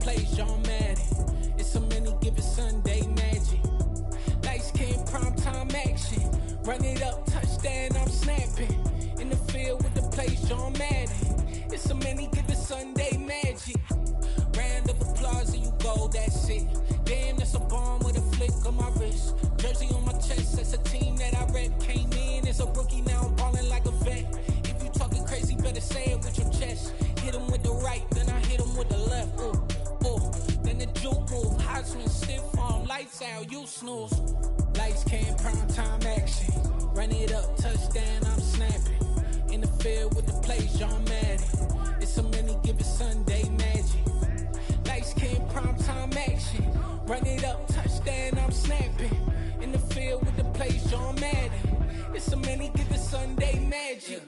Plays John Madden. It's a many given Sunday magic. Light skin, prime time action. Run it up, touchdown, I'm snapping. In the field with the plays John Madden. It's a many given Sunday magic. Round of applause and you go, that's it. Damn, that's a bomb with a flick on my wrist. Jersey on my chest, that's a team that I rep. Came in as a rookie, now I'm balling like a vet. If you talking crazy, better say it with your chest. Hit him with the right, then I hit him with the left. Then the juke move, high swing, stiff arm, lights out, you snooze. Lights came, prime time action. Run it up, touchdown, I'm snapping. In the field with the plays, John Madden. It's a many given Sunday magic. Lights came, prime time action. Run it up, touchdown, I'm snapping. In the field with the plays, John Madden. It's a many given Sunday magic.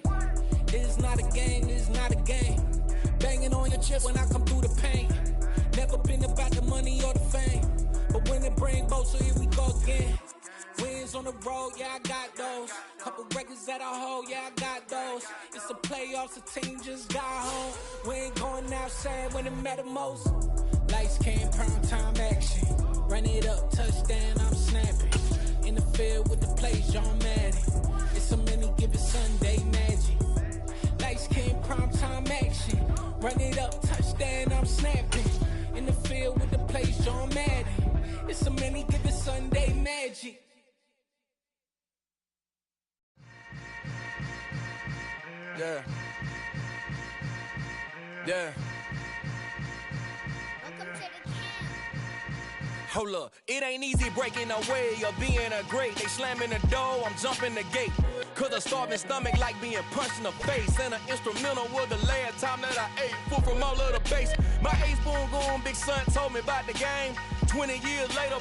It is not a game, it is not a game. Banging on your chest when I come through the pain. Never been about the money or the fame. But when it bring both, so here we go again. Wins on the road, yeah, I got those. Couple records that I hold, yeah, I got those. It's the playoffs, the team just got home. We ain't going outside when it matter most. Lights came, prime time action. Run it up, touchdown, I'm snapping. In the field with the plays, John Madden. It's a many given Sunday magic. Lights came, prime time action. Run it up, touchdown, I'm snapping. In the field with the plays, John Madden. It's a many given Sunday magic. Yeah. Yeah. Hold up, it ain't easy breaking away or being a great. They slamming the door, I'm jumping the gate. Cause a starving stomach like being punched in the face. And an instrumental was the last time that I ate food from all of the base. My ace spoon going, big son told me about the game. 20 years later,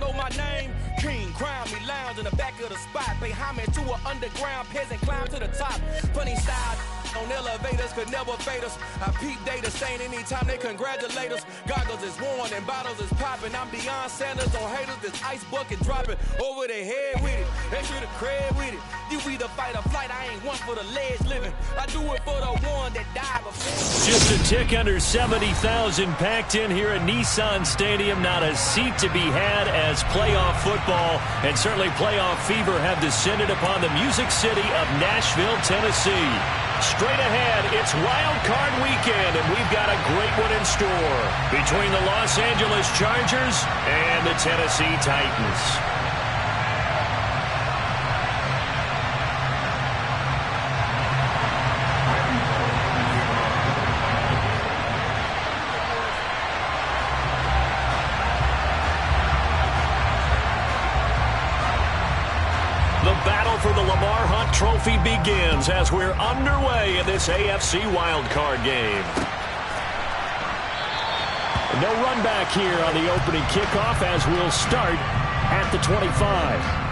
know my name. King, crown me, lounge in the back of the spot. Pay homage to an underground peasant, climb to the top. Funny style on elevators could never fade us. I peep data saying anytime they congratulate us. Goggles is worn and bottles is popping. I'm beyond Sanders on haters, this ice bucket dropping over their head with it. Extra the cred with it. You either fight or flight, I ain't one for the ledge living. I do it for the one that died before. Just a tick under 70,000 packed in here at Nissan Stadium. Not a seat to be had as playoff football and certainly playoff fever have descended upon the Music City of Nashville, Tennessee. Straight ahead, it's Wild Card Weekend, and we've got a great one in store between the Los Angeles Chargers and the Tennessee Titans. For the Lamar Hunt Trophy begins as we're underway in this AFC wildcard game. No run back here on the opening kickoff as we'll start at the 25.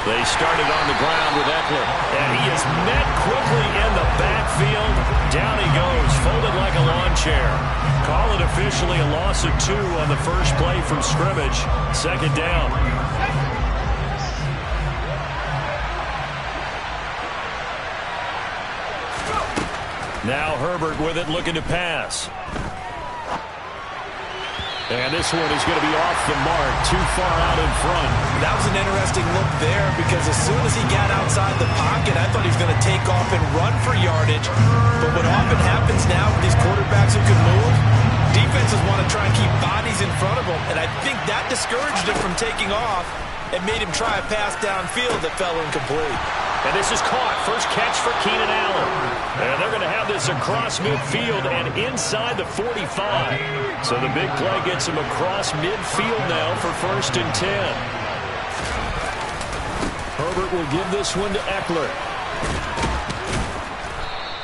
They started on the ground with Eckler, and he is met quickly in the backfield. Down he goes, folded like a lawn chair. Call it officially a loss of 2 on the first play from scrimmage. Second down. Now Herbert with it, looking to pass. And this one is going to be off the mark, too far out in front. That was an interesting look there because as soon as he got outside the pocket, I thought he was going to take off and run for yardage. But what often happens now with these quarterbacks who can move, defenses want to try and keep bodies in front of them. And I think that discouraged him from taking off and made him try a pass downfield that fell incomplete. And this is caught. First catch for Keenan Allen. And they're going to have this across midfield and inside the 45. So the big play gets him across midfield now for 1st and 10. Herbert will give this one to Eckler.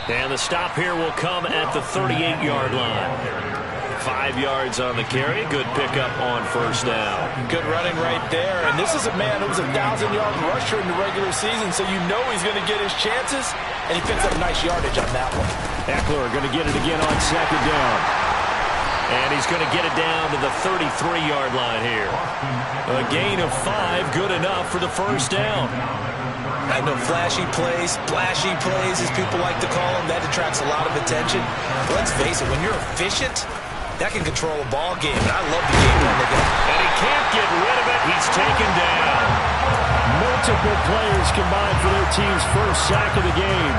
And the stop here will come at the 38-yard line. 5 yards on the carry. Good pickup on first down. Good running right there. And this is a man who was a 1,000-yard rusher in the regular season, so you know he's going to get his chances, and he picks up nice yardage on that one. Eckler going to get it again on second down. And he's going to get it down to the 33-yard line here. A gain of 5, good enough for the first down. I know flashy plays, splashy plays, as people like to call them, that attracts a lot of attention. But let's face it, when you're efficient, that can control a ball game. And I love the game when they got. And he can't get rid of it. He's taken down. Multiple players combined for their team's first sack of the game.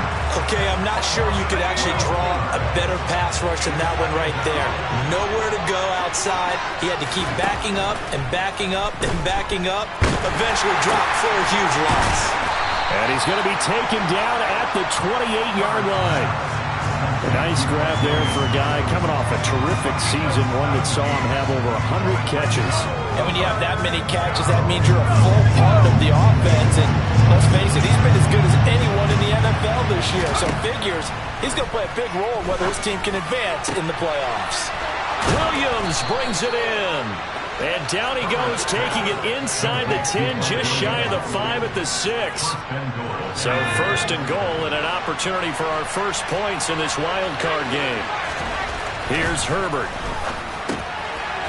Okay, I'm not sure you could actually draw a better pass rush than that one right there. Nowhere to go outside. He had to keep backing up and backing up and backing up. Eventually dropped for a huge loss. And he's going to be taken down at the 28-yard line. A nice grab there for a guy coming off a terrific season, one that saw him have over 100 catches. And when you have that many catches, that means you're a full part of the offense. And let's face it, he's been as good as anyone in the NFL this year. So figures he's going to play a big role in whether his team can advance in the playoffs. Williams brings it in. And down he goes, taking it inside the 10, just shy of the 5 at the 6. So first and goal and an opportunity for our first points in this wild card game. Here's Herbert.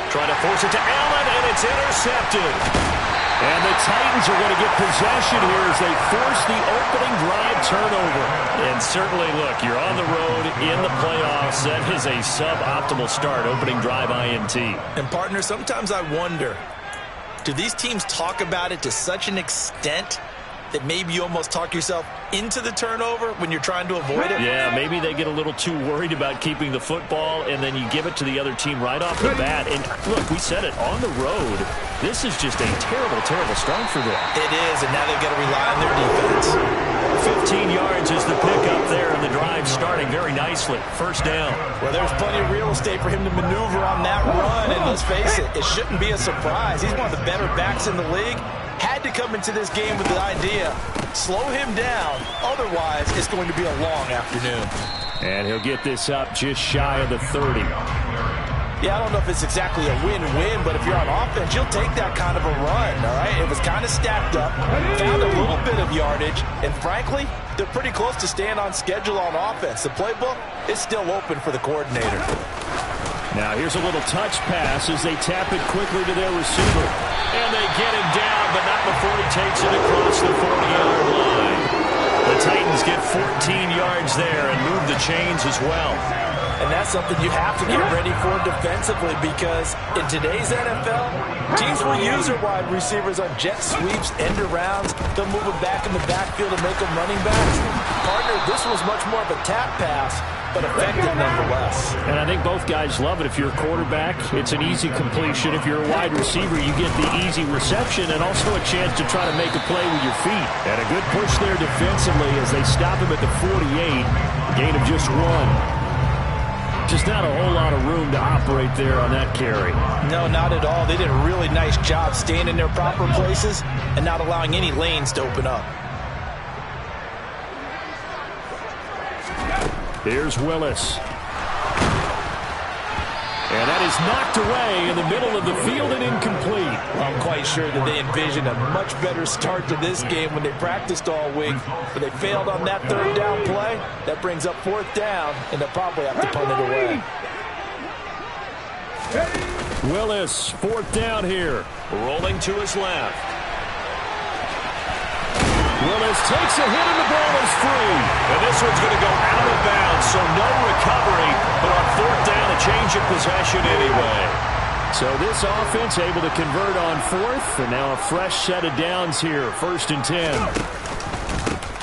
Trying to force it to Allen, and it's intercepted. And the Titans are going to get possession here as they force the opening drive turnover. And certainly, look, you're on the road in the playoffs. That is a suboptimal start, opening drive INT. And, partner, sometimes I wonder, do these teams talk about it to such an extent that maybe you almost talk yourself into the turnover when you're trying to avoid it? Yeah, maybe they get a little too worried about keeping the football, and then you give it to the other team right off the bat. And look, we said it, on the road, this is just a terrible, terrible start for them. It is, and now they've got to rely on their defense. 15 yards is the pickup there, and the drive starting very nicely. First down. Well, there's plenty of real estate for him to maneuver on that run, and let's face it, it shouldn't be a surprise. He's one of the better backs in the league. Had to come into this game with the idea, slow him down, otherwise it's going to be a long afternoon. And he'll get this up just shy of the 30. Yeah, I don't know if it's exactly a win-win, but if you're on offense, you'll take that kind of a run, all right? It was kind of stacked up, found a little bit of yardage, and frankly, they're pretty close to staying on schedule on offense. The playbook is still open for the coordinator. Now here's a little touch pass as they tap it quickly to their receiver. And they get him down, but not before he takes it across the 40-yard line. The Titans get 14 yards there and move the chains as well. And that's something you have to get ready for defensively, because in today's NFL, teams will use their wide receivers on jet sweeps, end arounds. They'll move them back in the backfield and make them running backs. Partner, this was much more of a tap pass, but effective nonetheless. And I think both guys love it. If you're a quarterback, it's an easy completion. If you're a wide receiver, you get the easy reception and also a chance to try to make a play with your feet. And a good push there defensively as they stop him at the 48. Gain of just 1. Just not a whole lot of room to operate there on that carry. No, not at all. They did a really nice job staying in their proper places and not allowing any lanes to open up. Here's Willis. And that is knocked away in the middle of the field and incomplete. I'm quite sure that they envisioned a much better start to this game when they practiced all week. But they failed on that third down play. That brings up fourth down, and they'll probably have to punt it away. Willis, fourth down here. Rolling to his left. Willis takes a hit and the ball is free. And this one's going to go out of bounds, so no recovery. But on fourth down, a change of possession anyway. So this offense able to convert on fourth, and now a fresh set of downs here, 1st and 10.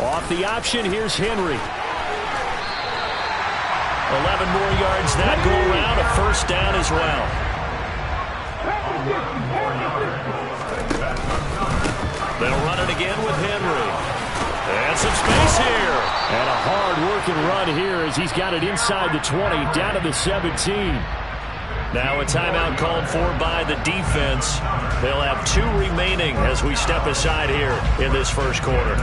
Off the option, here's Henry. 11 more yards that go around, a first down as well. They'll run it again with Henry. And some space here. And a hard-working run here as he's got it inside the 20, down to the 17. Now a timeout called for by the defense. They'll have 2 remaining as we step aside here in this first quarter.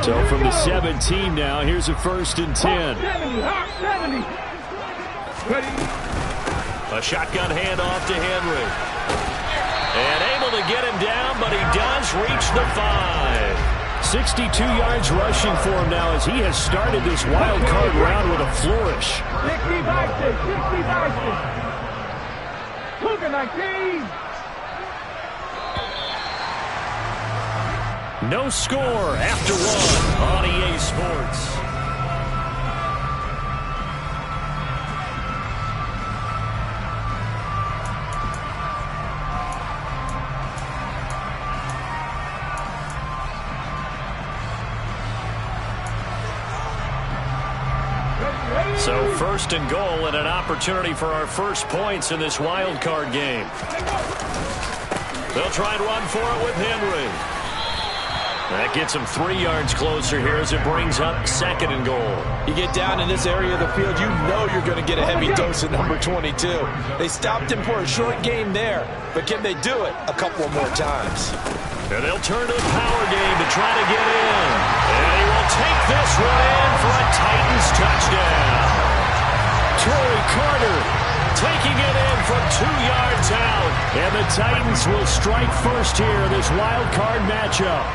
So from the 17 now, here's a 1st and 10. A shotgun handoff to Henry. And able to get him down, but he does reach the 5. 62 yards rushing for him now as he has started this wild card round with a flourish. 19. No score after 1 on EA Sports. So 1st and goal and an opportunity for our first points in this wild card game. They'll try and run for it with Henry. That gets him 3 yards closer here as it brings up 2nd and goal. You get down in this area of the field, you know you're going to get a heavy dose of number 22. They stopped him for a short game there, but can they do it a couple more times? And they'll turn to the power game to try to get in. And he will take this one in for a Titans touchdown. Torrey Carter taking it in from 2 yards out. And the Titans will strike first here in this wild card matchup.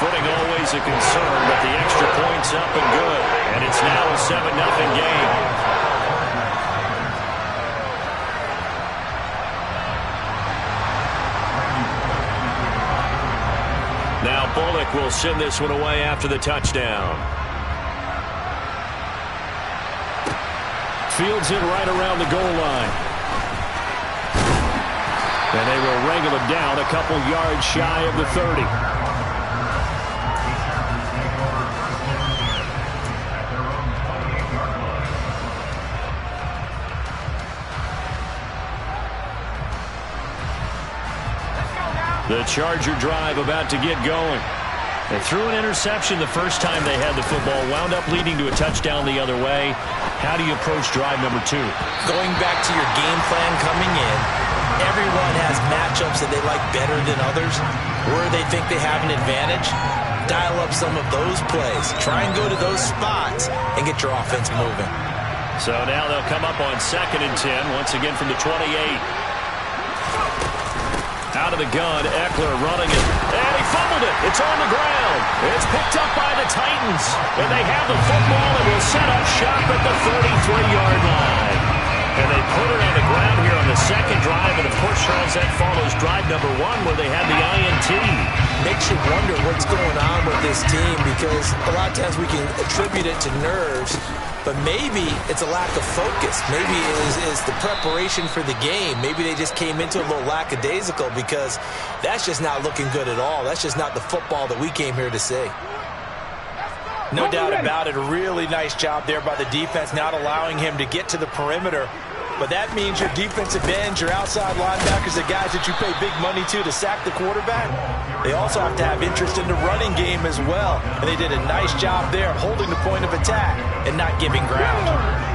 Footing always a concern, but the extra point's up and good. And it's now a 7-0 game. Now Bullock will send this one away after the touchdown. Fields it right around the goal line. And they will wrangle him down a couple yards shy of the 30. The Charger drive about to get going. They threw an interception the first time they had the football, wound up leading to a touchdown the other way. How do you approach drive number 2? Going back to your game plan coming in, everyone has matchups that they like better than others, where they think they have an advantage. Dial up some of those plays. Try and go to those spots and get your offense moving. So now they'll come up on 2nd and 10, once again from the 28. Out of the gun, Eckler running it. And he fumbled it. It's on the ground. It's picked up by the Titans. And they have the football and will set up shop at the 33-yard line. And they put it on the ground here on the 2nd drive. And, of course, Charles, that follows drive number 1 where they had the INT. Makes you wonder what's going on with this team because a lot of times we can attribute it to nerves. But maybe it's a lack of focus. Maybe it is the preparation for the game. Maybe they just came into a little lackadaisical because that's just not looking good at all. That's just not the football that we came here to see. No doubt about it. A really nice job there by the defense, not allowing him to get to the perimeter. But that means your defensive ends, your outside linebackers, the guys that you pay big money to sack the quarterback, they also have to have interest in the running game as well. And they did a nice job there holding the point of attack and not giving ground.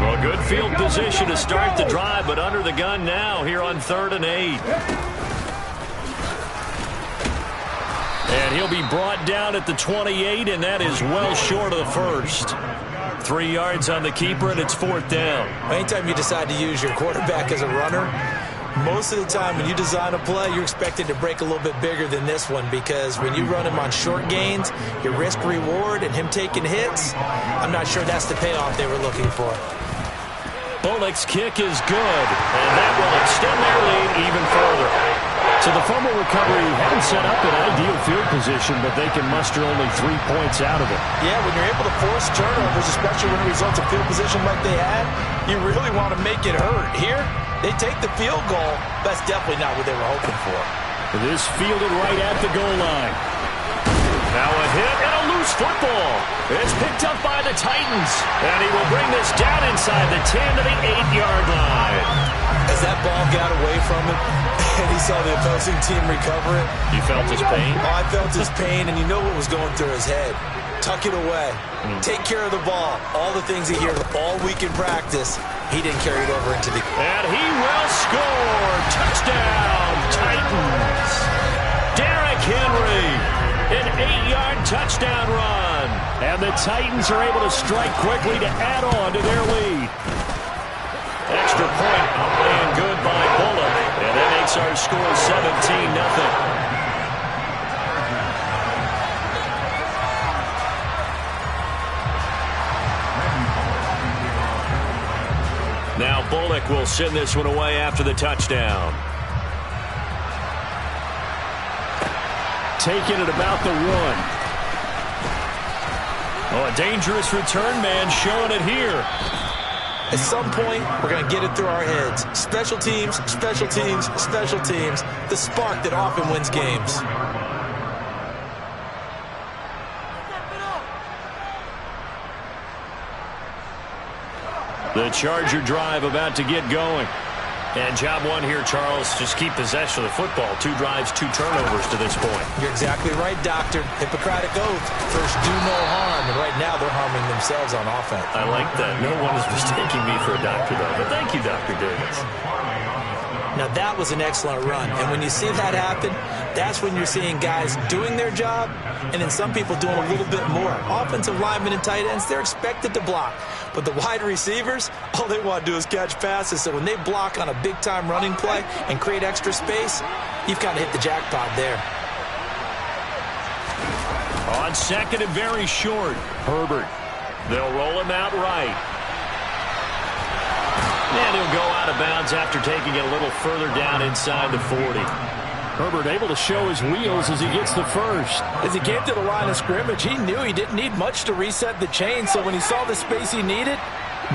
Well, good field position to start the drive, but under the gun now here on 3rd and 8. And he'll be brought down at the 28, and that is well short of the 1st. 3 yards on the keeper, and it's 4th down. Anytime you decide to use your quarterback as a runner, most of the time when you design a play, you're expected to break a little bit bigger than this one because when you run him on short gains, your risk-reward and him taking hits, I'm not sure that's the payoff they were looking for. Bullock's kick is good, and that will extend their lead even further. So the fumble recovery hadn't set up an ideal field position, but they can muster only 3 points out of it. Yeah, when you're able to force turnovers, especially when it results in field position like they had, you really want to make it hurt. Here, they take the field goal. That's definitely not what they were hoping for. This fielded right at the goal line. Now a hit and a loose football. It's picked up by the Titans, and he will bring this down inside the 10 to the 8-yard line. As that ball got away from him, and he saw the opposing team recover it. You felt his pain? Oh, I felt his pain, and you know what was going through his head. Tuck it away. Take care of the ball. All the things he heard all week in practice, he didn't carry it over into the... And he will score. Touchdown, Titans. Henry. An 8-yard touchdown run. And the Titans are able to strike quickly to add on to their lead. Extra point and good by Bullock. And that makes our score 17-0. Now Bullock will send this one away after the touchdown. Taking it about the 1. Oh, a dangerous return man showing it here. At some point, we're going to get it through our heads. Special teams, special teams, special teams. The spark that often wins games. The Charger drive about to get going. And job one here, Charles, just keep possession of the football. 2 drives, 2 turnovers to this point. You're exactly right, Doctor. Hippocratic oath. First, do no harm. And right now, they're harming themselves on offense. I like that. No one is mistaking me for a doctor, though. But thank you, Dr. Davis. Now, that was an excellent run. And when you see that happen, that's when you're seeing guys doing their job and then some people doing a little bit more. Offensive linemen and tight ends, they're expected to block. But the wide receivers, all they want to do is catch passes. So when they block on a big-time running play and create extra space, you've kind of hit the jackpot there. On second and very short, Herbert. They'll roll him out right. And he'll go out of bounds after taking it a little further down inside the 40. Herbert able to show his wheels as he gets the first. As he came to the line of scrimmage, he knew he didn't need much to reset the chain, so when he saw the space he needed,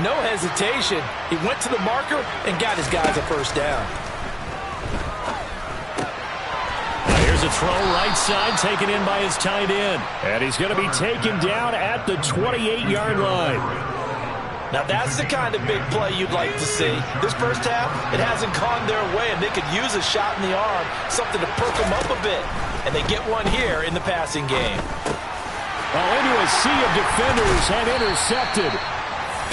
no hesitation. He went to the marker and got his guys a first down. Now here's a throw right side taken in by his tight end. And he's going to be taken down at the 28-yard line. Now that's the kind of big play you'd like to see. This first half, it hasn't gone their way, and they could use a shot in the arm, something to perk them up a bit. And they get one here in the passing game. Well, into a sea of defenders and intercepted.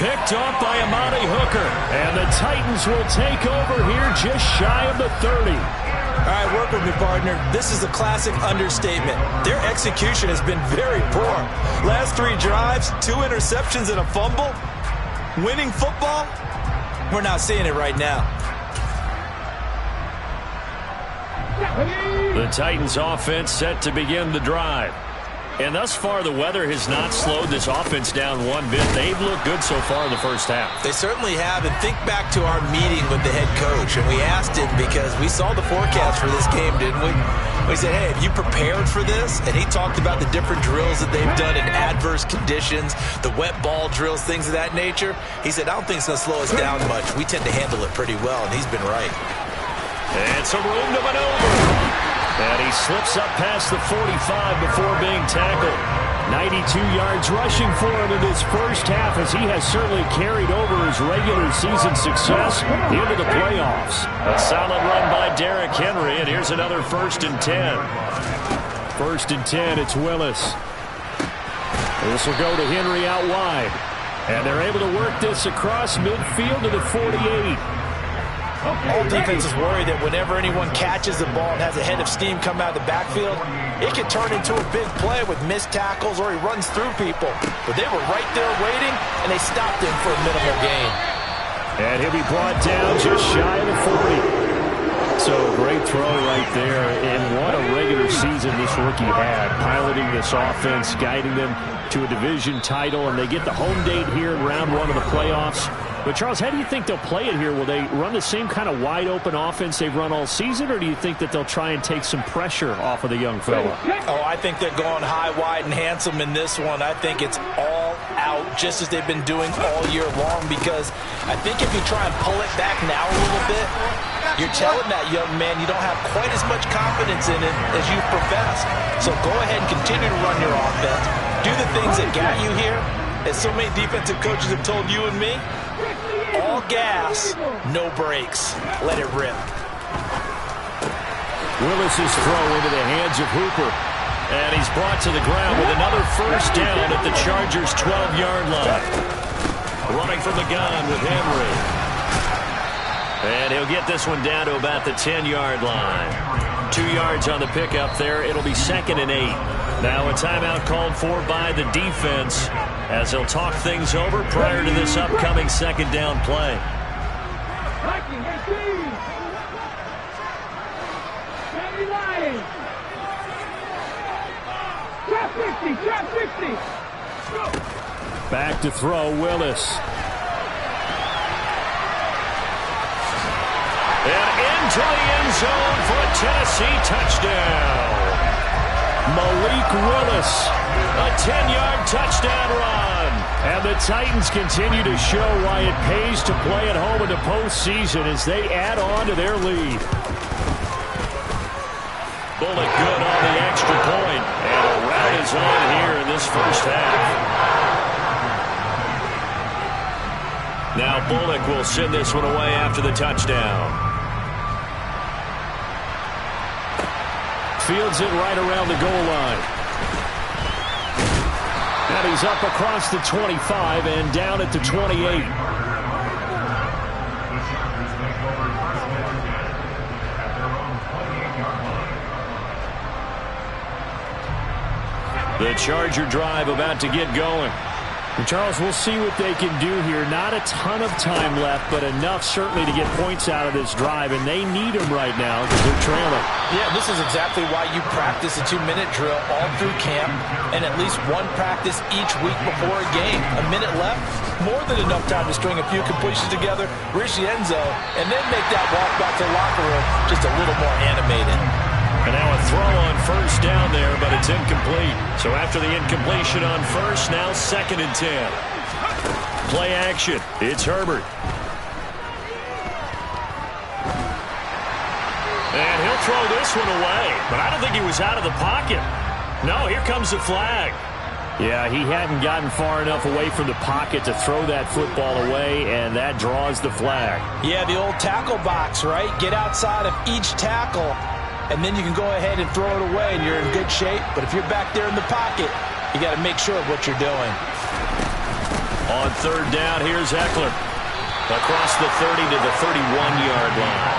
Picked off by Amani Hooker. And the Titans will take over here just shy of the 30. All right, work with me, partner. This is a classic understatement. Their execution has been very poor. Last 3 drives, 2 interceptions and a fumble. Winning football? We're not seeing it right now. The Titans offense set to begin the drive. And thus far, the weather has not slowed this offense down one bit. They've looked good so far in the first half. They certainly have. And think back to our meeting with the head coach. And we asked him because we saw the forecast for this game, didn't we? We said, hey, have you prepared for this? And he talked about the different drills that they've done in adverse conditions, the wet ball drills, things of that nature. He said, I don't think it's going to slow us down much. We tend to handle it pretty well, and he's been right. And some room to maneuver. And he slips up past the 45 before being tackled. 92 yards rushing for him in this first half, as he has certainly carried over his regular season success into the playoffs. A solid run by Derrick Henry, and here's another 1st and 10. 1st and 10, it's Willis. This will go to Henry out wide. And they're able to work this across midfield to the 48. All defenses worry that whenever anyone catches the ball and has a head of steam come out of the backfield, it can turn into a big play with missed tackles or he runs through people. But they were right there waiting, and they stopped him for a minimal gain. And he'll be brought down just shy of the 40. So great throw right there, and what a regular season this rookie had, piloting this offense, guiding them to a division title, and they get the home date here in round 1 of the playoffs. But, Charles, how do you think they'll play it here? Will they run the same kind of wide-open offense they've run all season, or do you think that they'll try and take some pressure off of the young fella? Oh, I think they're going high, wide, and handsome in this one. I think it's all out, just as they've been doing all year long, because I think if you try and pull it back now a little bit, you're telling that young man you don't have quite as much confidence in it as you've professed. So go ahead and continue to run your offense. Do the things that got you here. As so many defensive coaches have told you and me, all gas, no brakes. Let it rip. Willis's throw into the hands of Hooper. And he's brought to the ground with another first down at the Chargers' 12-yard line. Running from the gun with Henry. And he'll get this one down to about the 10-yard line. 2 yards on the pickup there. It'll be 2nd and 8. Now a timeout called for by the defense as they'll talk things over prior to this upcoming 2nd down play. Back to throw, Willis. And into the end zone for a Tennessee touchdown. Malik Willis, a 10-yard touchdown run. And the Titans continue to show why it pays to play at home in the postseason as they add on to their lead. Bullock good on the extra point, and a rout is on here in this first half. Now Bullock will send this one away after the touchdown. Fields it right around the goal line. And he's up across the 25 and down at the 28. The Charger drive about to get going. And Charles, we'll see what they can do here. Not a ton of time left, but enough certainly to get points out of this drive, and they need them right now because they're trailing. Yeah, this is exactly why you practice a 2-minute drill all through camp and at least one practice each week before a game. A minute left, more than enough time to string a few completions together, reach the end zone, and then make that walk back to the locker room just a little more animated. And now a throw on first down there, but it's incomplete. So after the incompletion on first, now 2nd and 10. Play action. It's Herbert. And he'll throw this one away, but I don't think he was out of the pocket. No, here comes the flag. Yeah, he hadn't gotten far enough away from the pocket to throw that football away, and that draws the flag. Yeah, the old tackle box, right? Get outside of each tackle, and then you can go ahead and throw it away, and you're in good shape. But if you're back there in the pocket, you got to make sure of what you're doing. On 3rd down, here's Eckler. Across the 30 to the 31-yard line.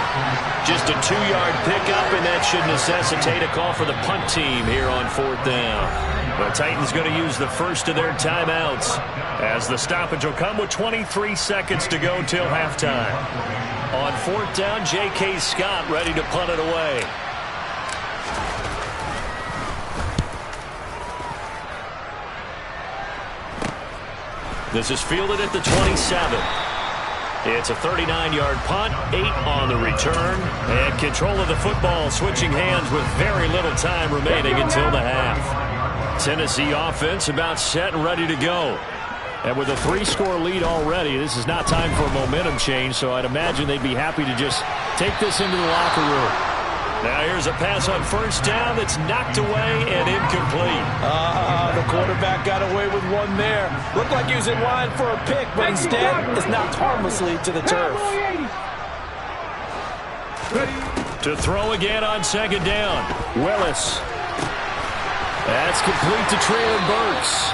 Just a 2-yard pickup, and that should necessitate a call for the punt team here on 4th down. The Titans going to use the first of their timeouts as the stoppage will come with 23 seconds to go till halftime. On 4th down, J.K. Scott ready to punt it away. This is fielded at the 27. It's a 39-yard punt, 8 on the return, and control of the football switching hands with very little time remaining until the half. Tennessee offense about set and ready to go. And with a 3-score lead already, this is not time for a momentum change, so I'd imagine they'd be happy to just take this into the locker room. Now here's a pass on first down that's knocked away and incomplete. The quarterback got away with one there. Looked like he was in line for a pick, but instead it's knocked harmlessly to the turf. To throw again on 2nd down. Willis. That's complete to Treylon Burks.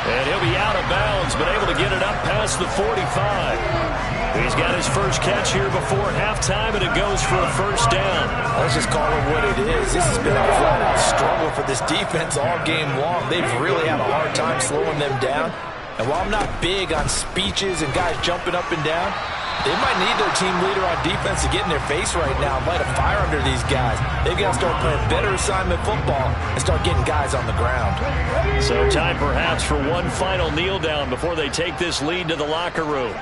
And he'll be out of bounds, but able to get it up past the 45. He's got his first catch here before halftime, and it goes for a first down. Let's just call it what it is. This has been a flat-out struggle for this defense all game long. They've really had a hard time slowing them down. And while I'm not big on speeches and guys jumping up and down, they might need their team leader on defense to get in their face right now and light a fire under these guys. They've got to start playing better assignment football and start getting guys on the ground. So time perhaps for one final kneel down before they take this lead to the locker room.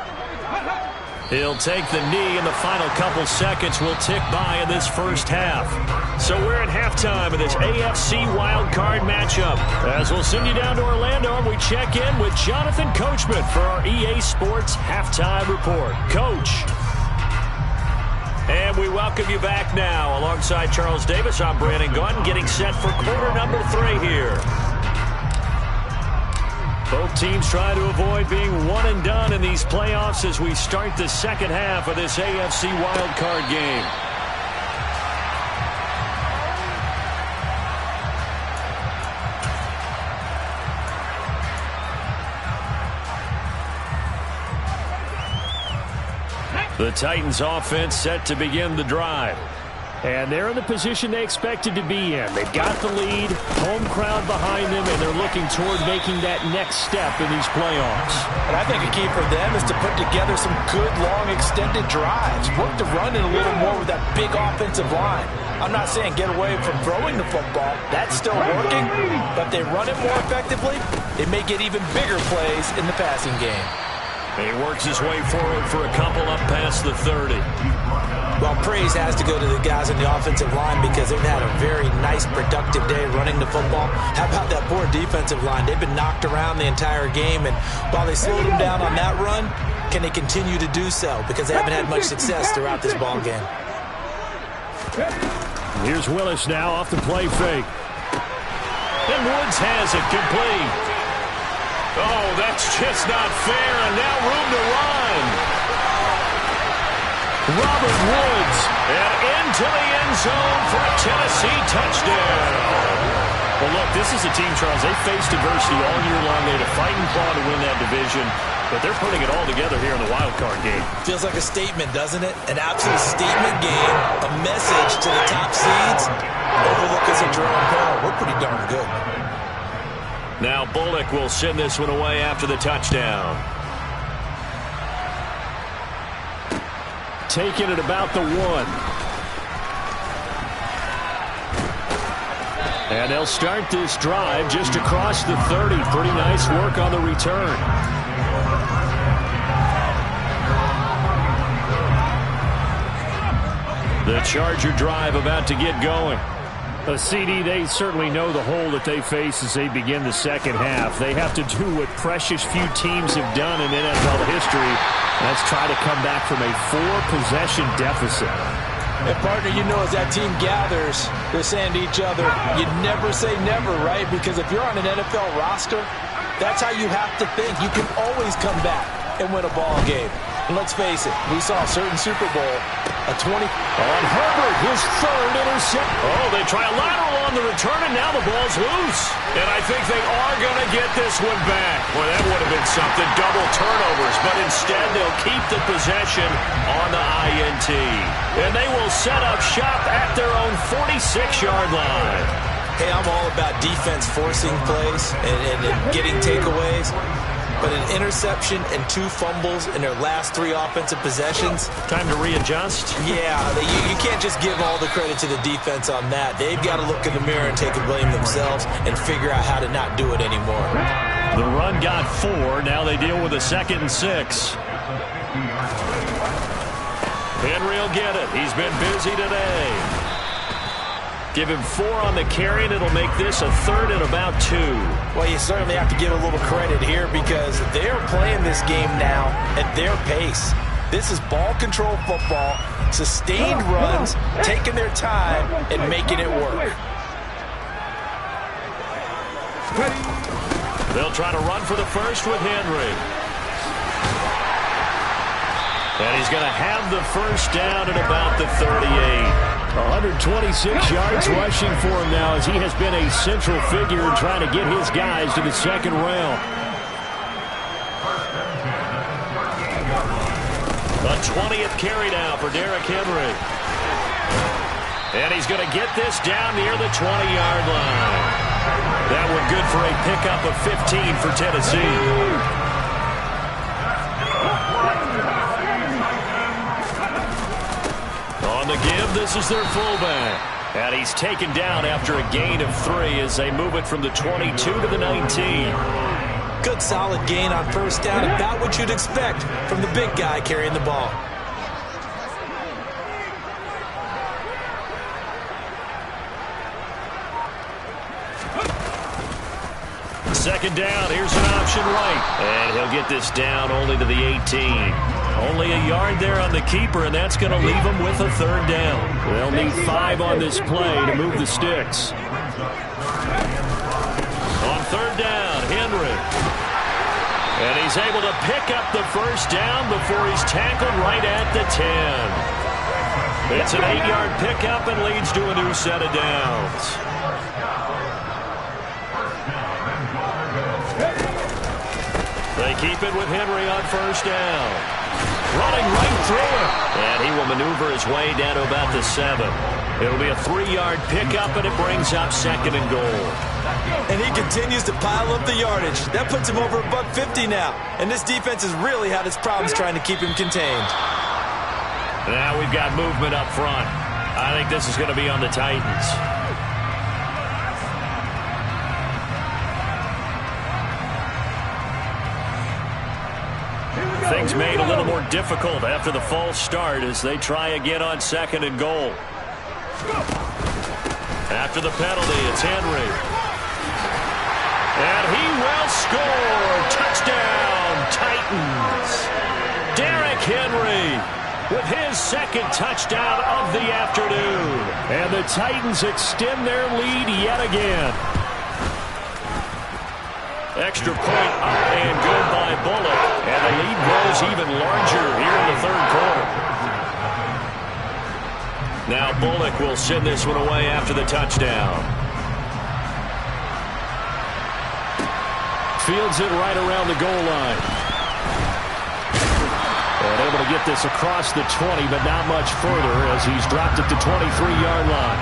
He'll take the knee, and the final couple seconds will tick by in this first half. So we're at halftime of this AFC wildcard matchup. As we'll send you down to Orlando, and we check in with Jonathan Coachman for our EA Sports Halftime Report. Coach. And we welcome you back now. Alongside Charles Davis, I'm Brandon Gaudin, getting set for quarter number 3 here. Both teams try to avoid being one and done in these playoffs as we start the second half of this AFC wildcard game. The Titans offense set to begin the drive. And they're in the position they expected to be in. They've got the lead, home crowd behind them, and they're looking toward making that next step in these playoffs. And I think a key for them is to put together some good, long, extended drives. Work the run in a little more with that big offensive line. I'm not saying get away from throwing the football. That's still working. But if they run it more effectively, they may get even bigger plays in the passing game. He works his way forward for a couple up past the 30. Well, praise has to go to the guys on the offensive line because they've had a very nice, productive day running the football. How about that poor defensive line? They've been knocked around the entire game, and while they slowed them down on that run, can they continue to do so? Because they haven't had much success throughout this ball game. Here's Willis now off the play fake. And Woods has it complete. Oh, that's just not fair, and now room to run. Robert Woods, and into the end zone for a Tennessee touchdown. Well, look, this is a team, Charles, they faced adversity all year long. They had to fight and claw to win that division, but they're putting it all together here in the wild card game. Feels like a statement, doesn't it? An absolute statement game, a message to the top seeds. Overlook us at your own peril. We're pretty darn good. Now Bullock will send this one away after the touchdown. Taking it about the 1. And they'll start this drive just across the 30. Pretty nice work on the return. The Charger drive about to get going. A CD, they certainly know the hole that they face as they begin the second half. They have to do what precious few teams have done in NFL history. That's try to come back from a 4-possession deficit. And partner, you know, as that team gathers, they're saying to each other, you never say never, right? Because if you're on an NFL roster, that's how you have to think. You can always come back and win a ball game. And let's face it, we saw a certain Super Bowl, a 20. On Herbert, his third interception. Oh, they try a lateral on the return, and now the ball's loose. And I think they are going to get this one back. Boy, that would have been something, double turnovers. But instead, they'll keep the possession on the INT. And they will set up shop at their own 46-yard line. Hey, I'm all about defense forcing plays and getting takeaways. But an interception and 2 fumbles in their last 3 offensive possessions. Time to readjust? Yeah, you can't just give all the credit to the defense on that. They've got to look in the mirror and take the blame themselves and figure out how to not do it anymore. The run got 4. Now they deal with a 2nd and 6. Henry will get it. He's been busy today. Give him 4 on the carry, and it'll make this a 3rd and about 2. Well, you certainly have to give a little credit here because they're playing this game now at their pace. This is ball control football, sustained runs, taking their time, and making it work. They'll try to run for the first with Henry. And he's going to have the first down at about the 38. 126 yards rushing for him now as he has been a central figure in trying to get his guys to the second round. A 20th carry now for Derrick Henry. And he's going to get this down near the 20-yard line. That one good for a pickup of 15 for Tennessee. On the give, this is their fullback. And he's taken down after a gain of 3 as they move it from the 22 to the 19. Good solid gain on first down, about what you'd expect from the big guy carrying the ball. Second down, here's an option right. And he'll get this down only to the 18. Only a yard there on the keeper, and that's going to leave him with a 3rd down. They'll need 5 on this play to move the sticks. On 3rd down, Henry. And he's able to pick up the first down before he's tackled right at the 10. It's an 8-yard pickup and leads to a new set of downs. They keep it with Henry on first down. Running right through him. And he will maneuver his way down to about the 7. It'll be a 3-yard pickup, and it brings up 2nd and goal. And he continues to pile up the yardage. That puts him over $150 now. And this defense has really had its problems trying to keep him contained. Now we've got movement up front. I think this is going to be on the Titans. Things made a little more difficult after the false start as they try again on 2nd and goal. After the penalty, it's Henry. And he will score. Touchdown, Titans. Derrick Henry with his 2nd touchdown of the afternoon. And the Titans extend their lead yet again. Extra point up and good by Bullock. And the lead grows even larger here in the 3rd quarter. Now Bullock will send this one away after the touchdown. Fields it right around the goal line. And able to get this across the 20, but not much further as he's dropped it to 23-yard line.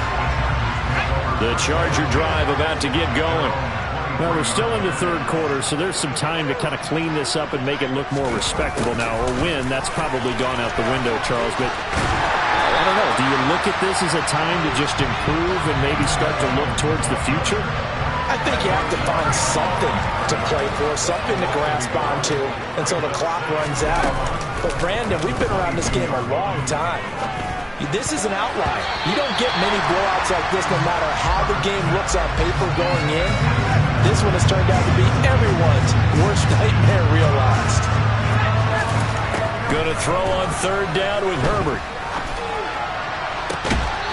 The Charger drive about to get going. Well, we're still in the 3rd quarter, so there's some time to kind of clean this up and make it look more respectable now. Or win, that's probably gone out the window, Charles. But I don't know. Do you look at this as a time to just improve and maybe start to look towards the future? I think you have to find something to play for, something to grasp onto until the clock runs out. But, Brandon, we've been around this game a long time. This is an outlier. You don't get many blowouts like this no matter how the game looks on paper going in. This one has turned out to be everyone's worst nightmare realized. Going to throw on 3rd down with Herbert.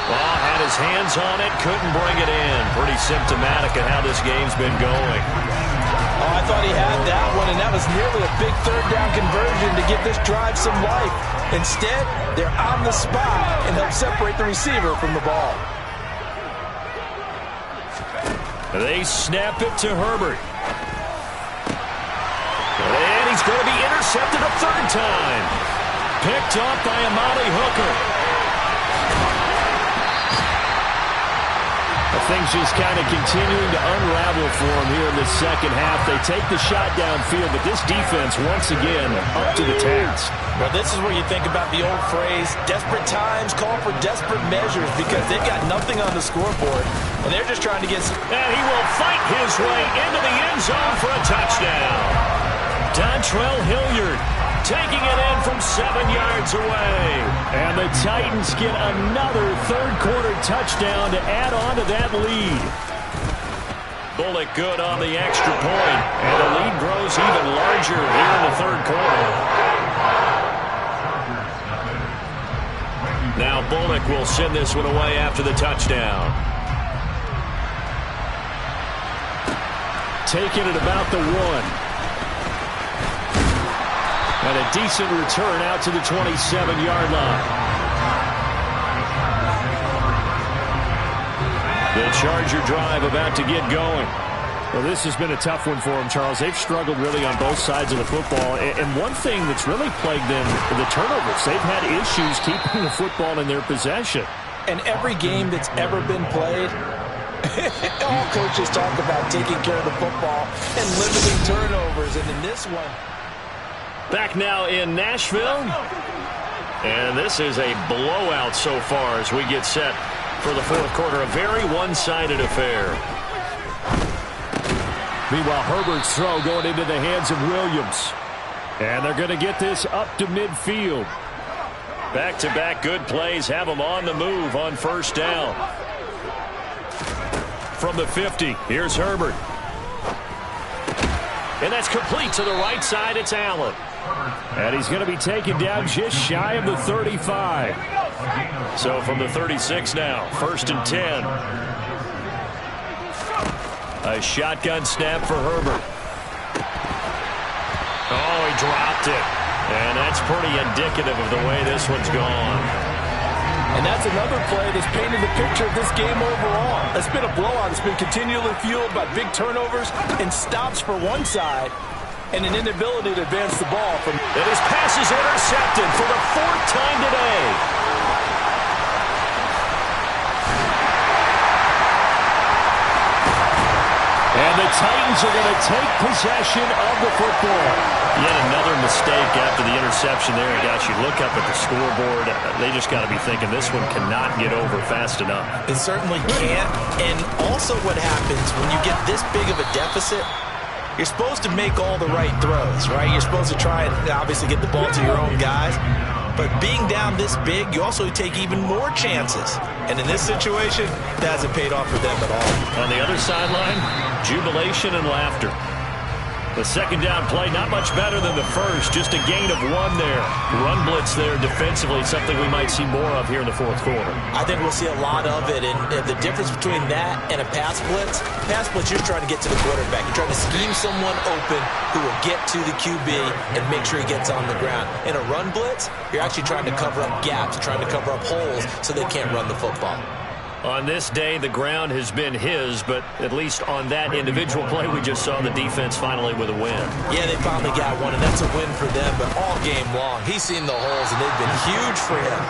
Well, had his hands on it, couldn't bring it in. Pretty symptomatic of how this game's been going. Oh, I thought he had that one, and that was nearly a big 3rd down conversion to give this drive some life. Instead, they're on the spot and help separate the receiver from the ball. They snap it to Herbert. And he's going to be intercepted a 3rd time. Picked off by Amari Hooker. Things just kind of continuing to unravel for him here in the 2nd half. They take the shot downfield, but this defense, once again, up to the task. Well, this is where you think about the old phrase, desperate times call for desperate measures, because they've got nothing on the scoreboard, and they're just trying to get some... And he will fight his way into the end zone for a touchdown. Dontrell Hilliard taking it in from 7 yards away. And the Titans get another 3rd quarter touchdown to add on to that lead. Bullock good on the extra point. And the lead grows even larger here in the 3rd quarter. Now Bullock will send this one away after the touchdown. Taking it about the 1. And a decent return out to the 27-yard line. The Charger drive about to get going. Well, this has been a tough one for them, Charles. They've struggled really on both sides of the football. And one thing that's really plagued them, the turnovers. They've had issues keeping the football in their possession. And every game that's ever been played, all coaches talk about taking care of the football and limiting turnovers. And in this one... Back now in Nashville. And this is a blowout so far as we get set for the 4th quarter. A very one-sided affair. Meanwhile, Herbert's throw going into the hands of Williams. And they're going to get this up to midfield. Back-to-back good plays have them on the move on 1st down. From the 50, here's Herbert. And that's complete to the right side. It's Allen. And he's going to be taken down just shy of the 35. So from the 36 now, 1st and 10. A shotgun snap for Herbert. Oh, he dropped it. And that's pretty indicative of the way this one's gone. And that's another play that's painted the picture of this game overall. It's been a blowout. It's been continually fueled by big turnovers and stops for one side and an inability to advance the ball. And his pass is intercepted for the 4th are going to take possession of the football. Yet another mistake after the interception there. Gosh, you look up at the scoreboard. They just got to be thinking this one cannot get over fast enough. It certainly can't. And also what happens when you get this big of a deficit, you're supposed to make all the right throws, right? You're supposed to try and obviously get the ball to your own guys. But being down this big, you also take even more chances. And in this situation, that hasn't paid off for them at all. On the other sideline, jubilation and laughter. The second down play, not much better than the first. Just a gain of 1 there. Run blitz there defensively, something we might see more of here in the fourth quarter. I think we'll see a lot of it. And the difference between that and a pass blitz, you're trying to get to the quarterback. You're trying to scheme someone open who will get to the QB and make sure he gets on the ground. In a run blitz, you're actually trying to cover up gaps, trying to cover up holes so they can't run the football. On this day, the ground has been his, but at least on that individual play, we just saw the defense finally with a win. Yeah, they finally got one, and that's a win for them, but all game long, he's seen the holes, and they've been huge for him.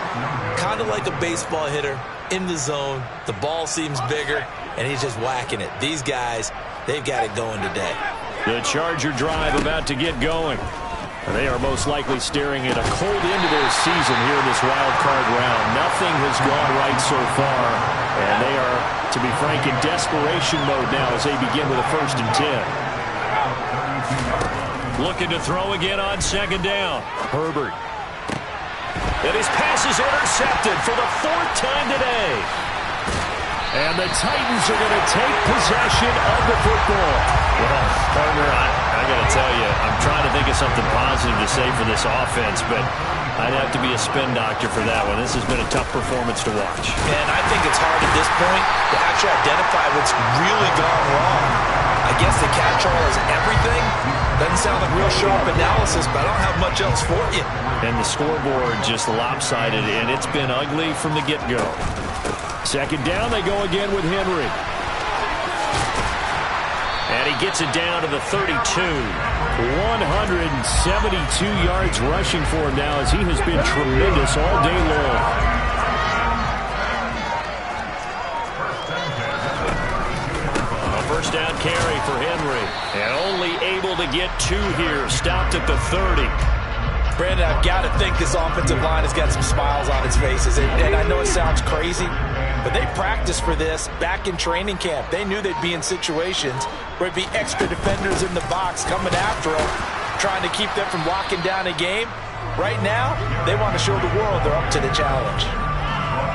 Kind of like a baseball hitter in the zone. The ball seems bigger, and he's just whacking it. These guys, they've got it going today. The Charger drive about to get going. They are most likely staring at a cold end to their season here in this wild card round. Nothing has gone right so far, and they are, to be frank, in desperation mode now as they begin with a 1st and 10. Looking to throw again on second down. Herbert. And his pass is intercepted for the 4th time today. And the Titans are going to take possession of the football. Well, partner, I got to tell you, I'm trying to think of something positive to say for this offense, but I'd have to be a spin doctor for that one. This has been a tough performance to watch. And I think it's hard at this point to actually identify what's really gone wrong. I guess the catch-all is everything. Doesn't sound like real sharp analysis, but I don't have much else for you. And the scoreboard just lopsided, and it's been ugly from the get-go. Second down, they go again with Henry. And he gets it down to the 32. 172 yards rushing for him now as he has been tremendous all day long. A first down carry for Henry. And only able to get 2 here. Stopped at the 30. Brandon, I've got to think this offensive line has got some smiles on its faces. And I know it sounds crazy, but they practiced for this back in training camp. They knew they'd be in situations where it'd be extra defenders in the box coming after them, trying to keep them from locking down a game. Right now, they want to show the world they're up to the challenge.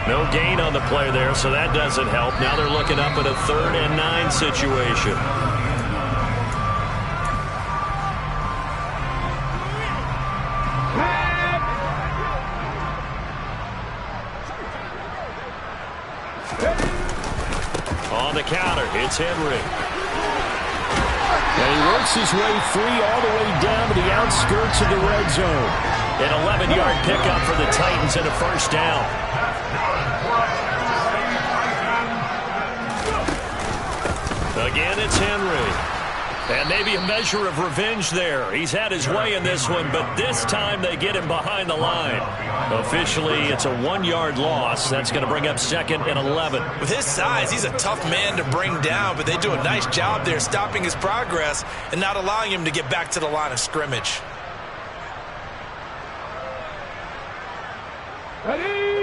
No gain on the play there, so that doesn't help. Now they're looking up at a 3rd and 9 situation. On the counter, it's Henry. And he works his way free all the way down to the outskirts of the red zone. An 11-yard pickup for the Titans and a first down. Again, it's Henry. And maybe a measure of revenge there. He's had his way in this one, but this time they get him behind the line. Officially, it's a 1-yard loss. That's going to bring up 2nd and 11. With his size, he's a tough man to bring down, but they do a nice job there stopping his progress and not allowing him to get back to the line of scrimmage.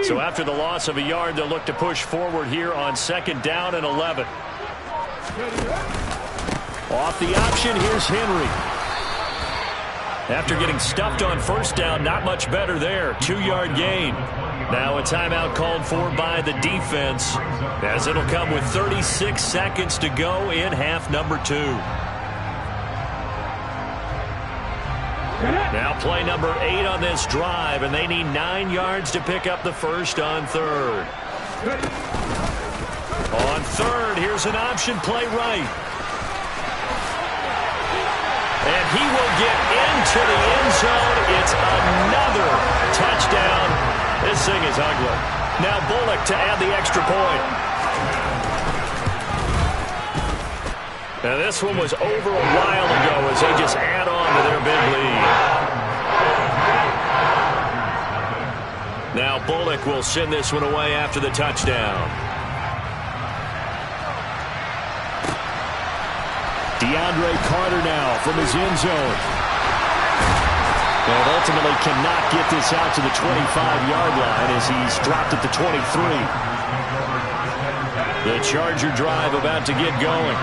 So after the loss of a yard, they'll look to push forward here on 2nd down and 11. Off the option, here's Henry. After getting stuffed on first down, not much better there. 2-yard gain. Now a timeout called for by the defense, as it'll come with 36 seconds to go in half number 2. Now play number 8 on this drive, and they need 9 yards to pick up the first on 3rd. On 3rd, here's an option play right. And he will get into the end zone. It's another touchdown. This thing is ugly. Now Bullock to add the extra point. Now this one was over a while ago as they just add on to their big lead. Now Bullock will send this one away after the touchdown. DeAndre Carter now from his end zone. And ultimately cannot get this out to the 25-yard line as he's dropped at the 23. The Charger drive about to get going.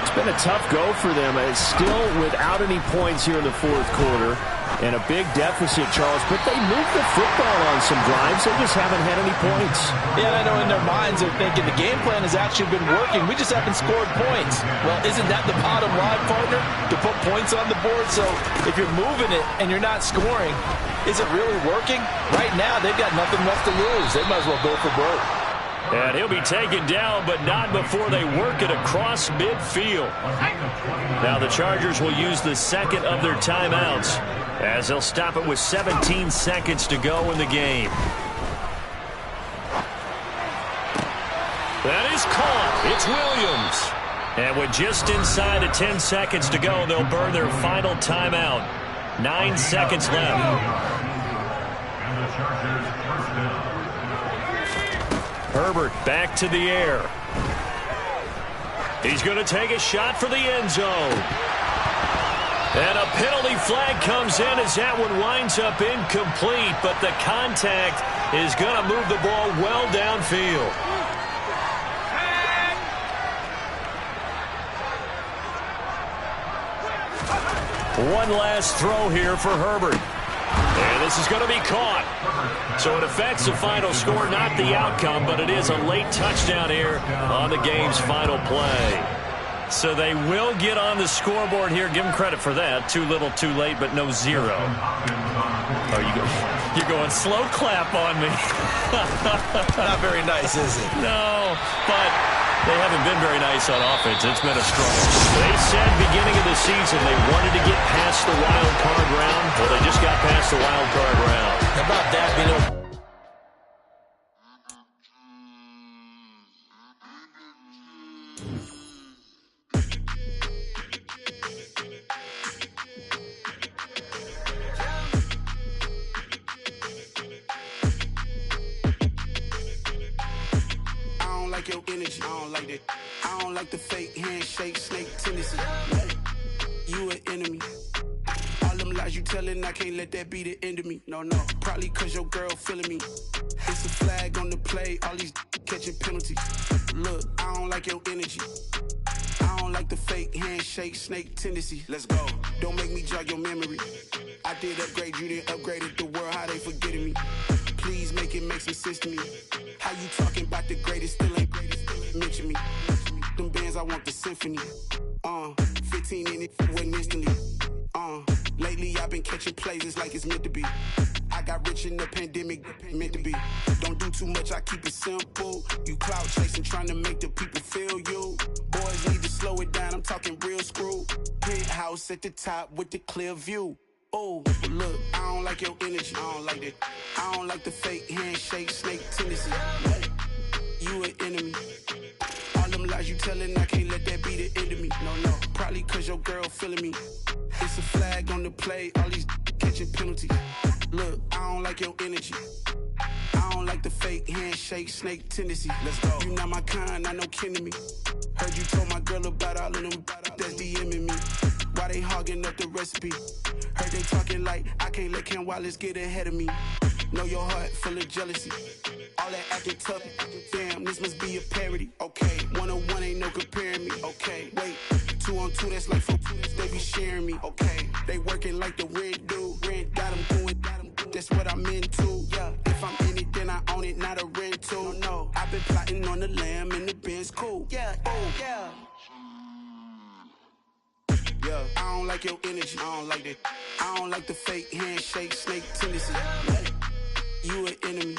It's been a tough go for them. It's still without any points here in the fourth quarter. And a big deficit, Charles. But they moved the football on some drives. They just haven't had any points. Yeah, I know in their minds they're thinking the game plan has actually been working. We just haven't scored points. Well, isn't that the bottom line, partner? To put points on the board? So if you're moving it and you're not scoring, is it really working? Right now, they've got nothing left to lose. They might as well go for broke. And he'll be taken down, but not before they work it across midfield. Now the Chargers will use the second of their timeouts as they'll stop it with 17 seconds to go in the game. That is caught. It's Williams. And with just inside of 10 seconds to go, they'll burn their final timeout. 9 seconds left. Herbert back to the air. He's going to take a shot for the end zone. And a penalty flag comes in as that one winds up incomplete, but the contact is going to move the ball well downfield. One last throw here for Herbert. And this is going to be caught. So it affects the final score, not the outcome, but it is a late touchdown here on the game's final play. So they will get on the scoreboard here. Give them credit for that. Too little, too late, but no zero. Oh, you're going slow clap on me. Not very nice, is it? No, but they haven't been very nice on offense. It's been a struggle. They said beginning of the season they wanted to get past the wild card round. Well, they just got past the wild card round. How about that, Bino? Your energy, I don't like that. I don't like the fake handshake, snake tendency. You an enemy. All them lies you telling, I can't let that be the end of me. No, probably cause your girl feeling me. It's a flag on the play, all these catching penalties. Look, I don't like your energy. I don't like the fake handshake, snake tendency. Let's go. Don't make me jog your memory. I did upgrade, you didn't upgrade it. The world, how they forgetting me. Please make it make some sense to me. How you talking about the greatest, still ain't greatest, mention me. Them bands, I want the symphony. 15 in it, went instantly. Lately I've been catching plays, it's like it's meant to be. I got rich in the pandemic, meant to be. Don't do too much, I keep it simple. You clout chasing, trying to make the people feel you. Boys need to slow it down, I'm talking real screw. Penthouse at the top with the clear view. Oh, look, I don't like your energy. I don't like that. I don't like the fake handshake, snake tendency. You an enemy. All them lies you telling, I can't let that be the end of me. No, probably cause your girl feeling me. It's a flag on the play, all these catching penalties. Look, I don't like your energy. I don't like the fake handshake, snake tendency. Let's go. You not my kind, I know kin to me. Heard you told my girl about all of them that's DMing me. Why they hogging up the recipe? Heard they talking like I can't let Ken Wallace get ahead of me. Know your heart full of jealousy. All that acting tough. Damn, this must be a parody. Okay, 1-on-1 ain't no comparing me. Okay, wait, 2-on-2 that's like 4. They be sharing me. Okay, they working like the rent dude. Rent got them doing. That's what I'm into. Yeah, if I'm in it, then I own it, not a rental. No, I've been plotting on the lamb and the Benz cool. Yeah, oh yeah. Yeah, I don't like your energy. I don't like that. I don't like the fake handshake, snake tendency. You an enemy.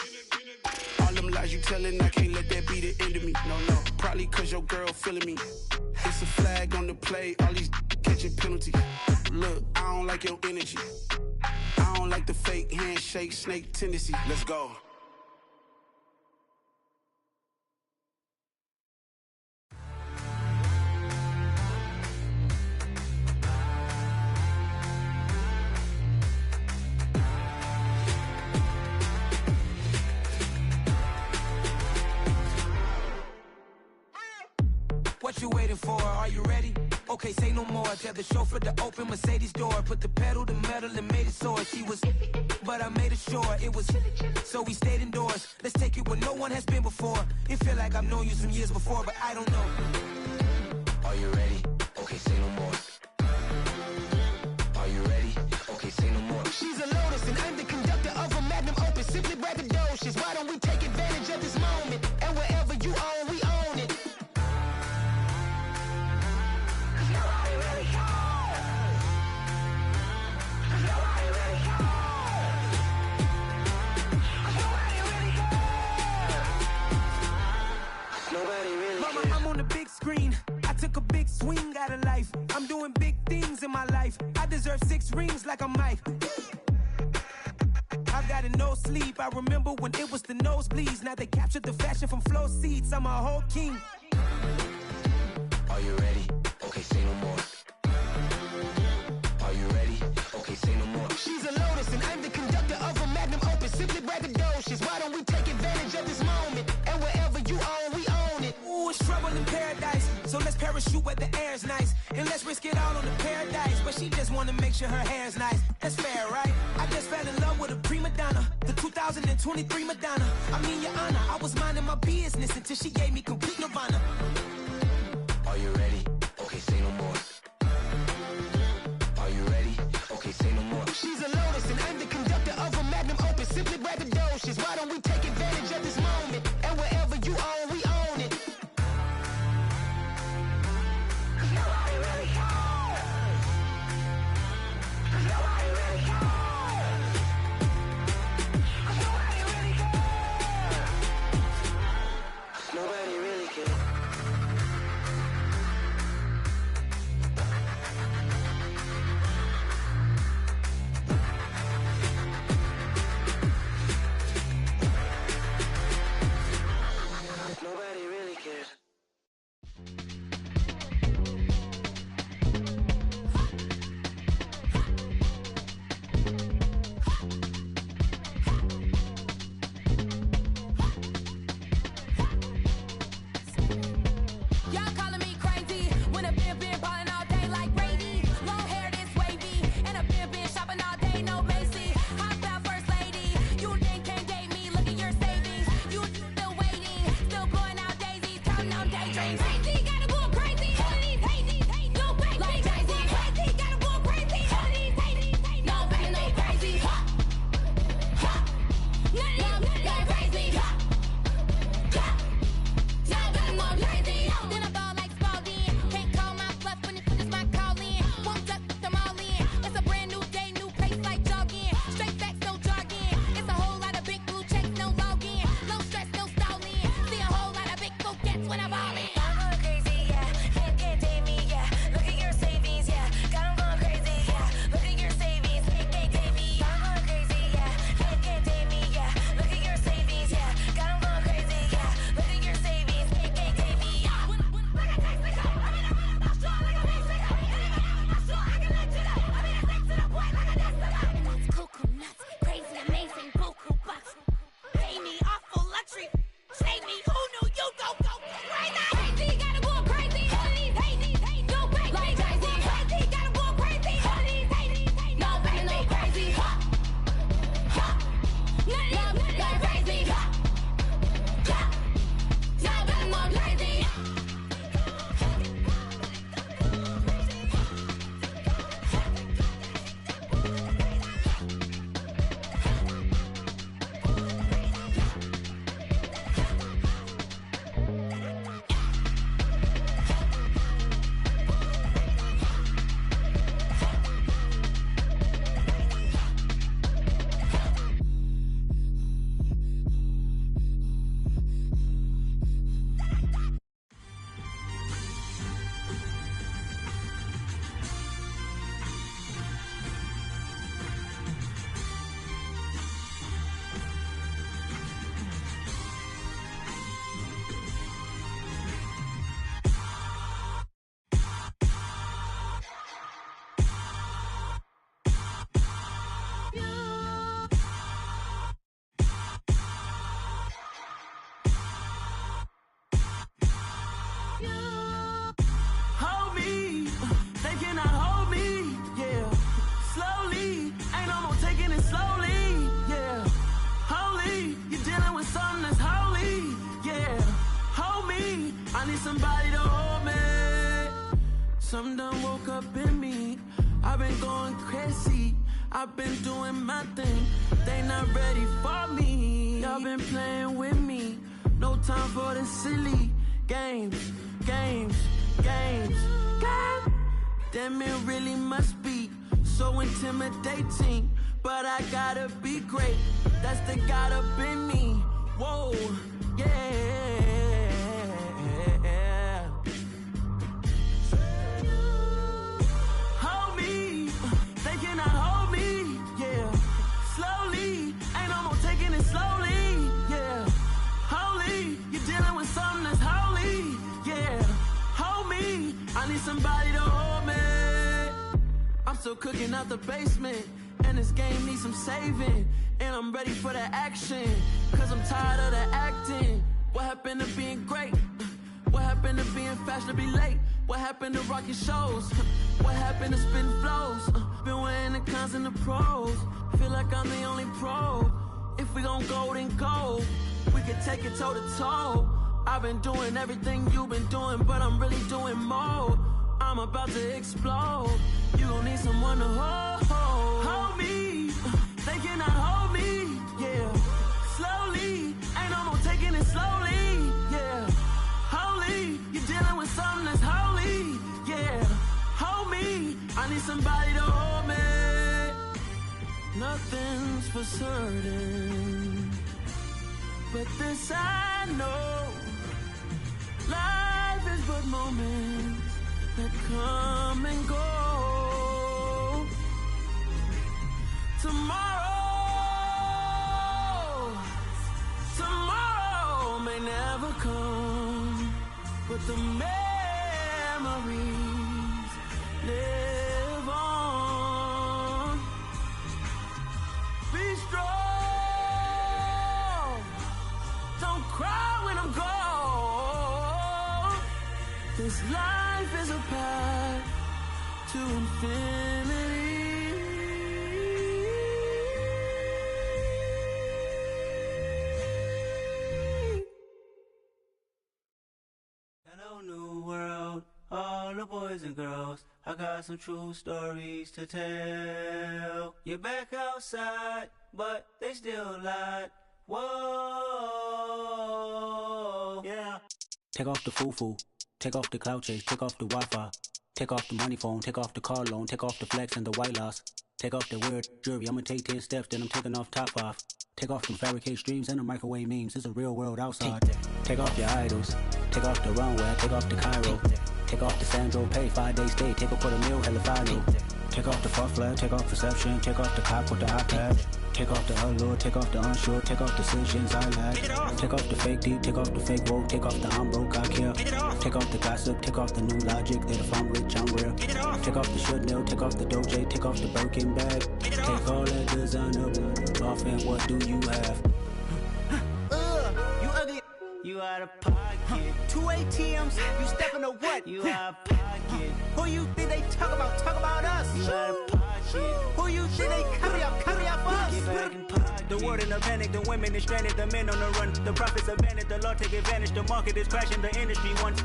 All them lies you telling, I can't let that be the end of me. No, probably cause your girl feeling me. It's a flag on the play, all these catching penalties. Look, I don't like your energy. I don't like the fake handshake, snake tendency. Let's go. What you waiting for? Are you ready? Okay, say no more. Tell the chauffeur to open Mercedes door. Put the pedal to metal and made it soar. She was, but I made it sure it was. So we stayed indoors. Let's take it where no one has been before. It feel like I've known you some years before, but I don't know. Are you ready? Okay, say no more. Are you ready? Okay, say no more. She's a Lotus and I'm the conductor of a magnum opus. Simply braggadocious. Why don't we take advantage of this moment? And wherever you own, we own it. Nobody really cares. Nobody really cares. Nobody really cares. Nobody really cares. Mama, I'm on the big screen. I took a big swing out of life. I'm doing big things in my life. I deserve 6 rings like I'm Mike. I've got no sleep. I remember when it was the nosebleeds. Now they captured the fashion from flow seats. I'm a whole king. Are you ready? Okay, say no more. Are you ready? Okay, say no more. She's a Lotus and I'm the conductor of a magnum opus. Simply braggadocious. Why don't we take advantage of this moment? And wherever you own, we own it. Ooh, it's trouble in paradise. So let's parachute where the air's nice. And let's risk it all on the paradise. But she just wanna make sure her hair's nice. That's fair, right? I just fell in love with a prima donna. The 2023 Madonna. I mean, your honor, I was minding my business until she gave me complete nirvana. Are you ready? Okay, say no more. Are you ready? Okay, say no more. She's a Lotus and I'm the conductor of a magnum opus. Simply braggadocious. Why don't we take advantage of this moment? And wherever you own, we own it. Nobody really cares. Nobody really cares. Nobody really cares. Nobody really cares. I need somebody to hold me. Something done woke up in me. I've been going crazy. I've been doing my thing. They not ready for me. Y'all been playing with me. No time for the silly games. Damn, it really must be so intimidating. But I gotta be great. That's the God up in me. Whoa, yeah. Hold me. They cannot hold me. Yeah. Slowly. Ain't no more taking it slowly. Yeah. Holy. You're dealing with something that's holy. Yeah. Hold me. I need somebody to hold me. I'm still cooking out the basement. And this game needs some saving. And I'm ready for the action. Cause I'm tired of the acting. What happened to being great? What happened to being fashionably late? What happened to rocking shows? What happened to spitting flows? Been weighing the cons and the pros. Feel like I'm the only pro. If we gon' go, then go. We can take it toe to toe. I've been doing everything you've been doing, but I'm really doing more. I'm about to explode. You gon' need someone to hold me. They cannot hold me. Yeah. Slowly. Ain't no more taking it slowly. Yeah. Holy. You're dealing with something that's holy. Yeah. Hold me. I need somebody to hold me. Nothing's for certain, but this I know. Life is but moments that come and go. Tomorrow may never come, but the memories live on. Be strong, don't cry when I'm gone. This life is a path to infinity. Hello, new world, all the boys and girls. I got some true stories to tell. You're back outside, but they still lied. Whoa, yeah. Take off the foo-foo, take off the cloud chase, take off the Wi-Fi, take off the money phone, take off the car loan, take off the flex and the white loss. Take off the weird jewelry, I'ma take 10 steps, then I'm taking off top 5. Take off them fabricated streams and the microwave memes, it's a real world outside. Take off your idols, take off the runway, take off the Cairo. Take off the Sandro pay, 5-day stay, take a $250,000, hella follow. Take off the fuck flag, take off perception, take off the cop with the iPad. Take off the allure, take off the unsure, take off decisions I lack. Take off the fake deep, take off the fake woke, take off the I'm broke, I care. Take off the gossip, take off the new logic, that if I'm rich, I'm real. Take off the Chanel, take off the Doja, take off the Birkin bag. Take all that designer off and what do you have? You ugly, you out of pocket. 2 ATMs, you stepping to what? You out of pocket. Who you think they talk about us? You out of pocket. Who you think they carry up for us? Get back in pocket. The world in a panic, the women is stranded, the men on the run. The profits abandoned, the law take advantage, the market is crashing, the industry wants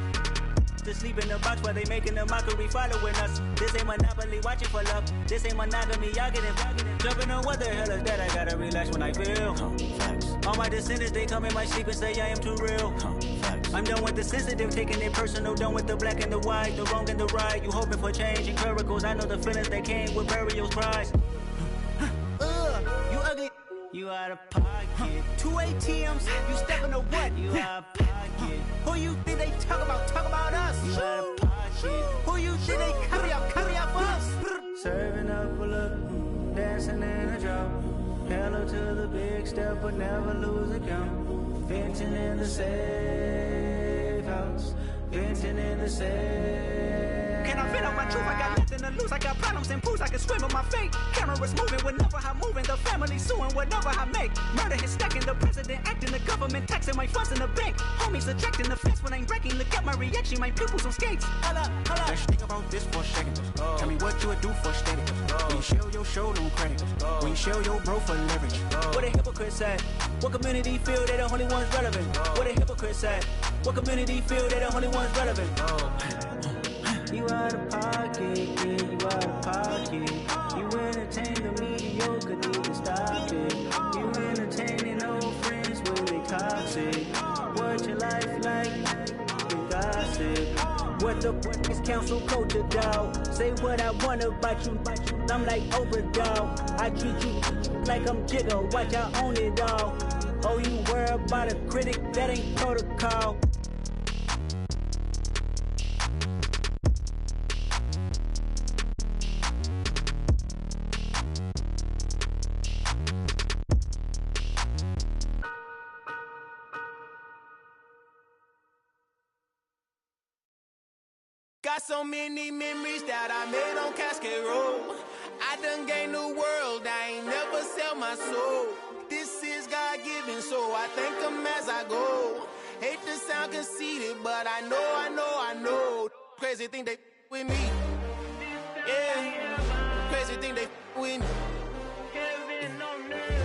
to sleep in the box while they making a mockery following us. This ain't Monopoly, watching for love. This ain't monogamy, y'all getting jumping on what the hell is that? I gotta relax when I feel. All my descendants, they come in my sleep and say I am too real. I'm done with the sensitive, taking it personal. Done with the black and the white, the wrong and the right. You hoping for change and miracles. I know the feelings that came with burials, cries. You ugly, you out of pocket. 2 ATMs, you stepping to what? You out of pocket. Who you think they talk about us? You out of pocket. Who you think they carry up for us? Serving up a look, dancing in a drop. Hello to the big step, but never lose a count. Venting in the safe house, venting in the safe. Can I feel out my truth? I got nothing to lose. I got problems and pools. I can swim with my fate. Cameras moving whenever I'm moving. The family suing whatever I make. Murder is stacking. The president acting. The government government taxing my funds in the bank. Homies attracting the fence when I'm breaking. Look at my reaction, my pupils on skates. Holla. Let's think about this for a second. Tell me what you would do for status. When you show your show, no credit. When you show your bro for leverage. What a hypocrite said. What community feel they the only ones relevant? What a hypocrite said. What community feel they the only ones relevant? You out of pocket, yeah, you out of pocket. You entertain the mediocre, need to stop it. You entertaining old friends when they toxic. What your life like? You gossip. What the fuck is council culture, dog? Say what I want about you, I'm like overdog. I treat you like I'm Jigga, watch I own it all. Oh, you worry about a critic, that ain't protocol. Got so many memories that I made on Cascade Road. I done gained the world, I ain't never sell my soul. This is God-given, so I thank him as I go. Hate to sound conceited, but I know. Crazy thing they with me. Yeah, crazy thing they with me.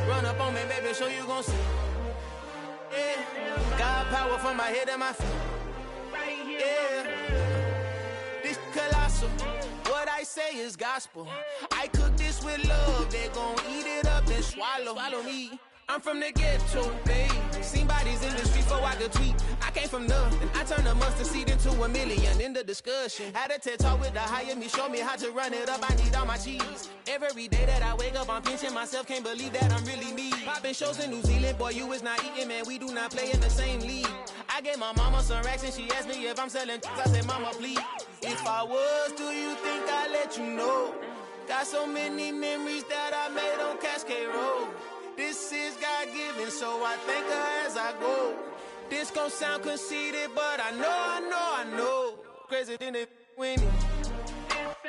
Run up on me, baby, show you gon' see. Yeah, got power from my head and my feet. Yeah. Colossal, what I say is gospel. I cook this with love, they gon' eat it up and swallow me. I'm from the ghetto, babe. Seen bodies in the street before I could tweet. I came from nothing, I turned a mustard seed into a million. In the discussion, had a TED talk with the higher me, show me how to run it up. I need all my cheese. Every day that I wake up, I'm pinching myself, can't believe that I'm really me. Popping shows in New Zealand, boy, you is not eating, man. We do not play in the same league. I gave my mama some racks and she asked me if I'm selling. I said, mama, please. If I was, do you think I'd let you know? Got so many memories that I made on Cascade Road. This is God-given, so I thank her as I go. This gon' sound conceited, but I know. Crazy thing they with me.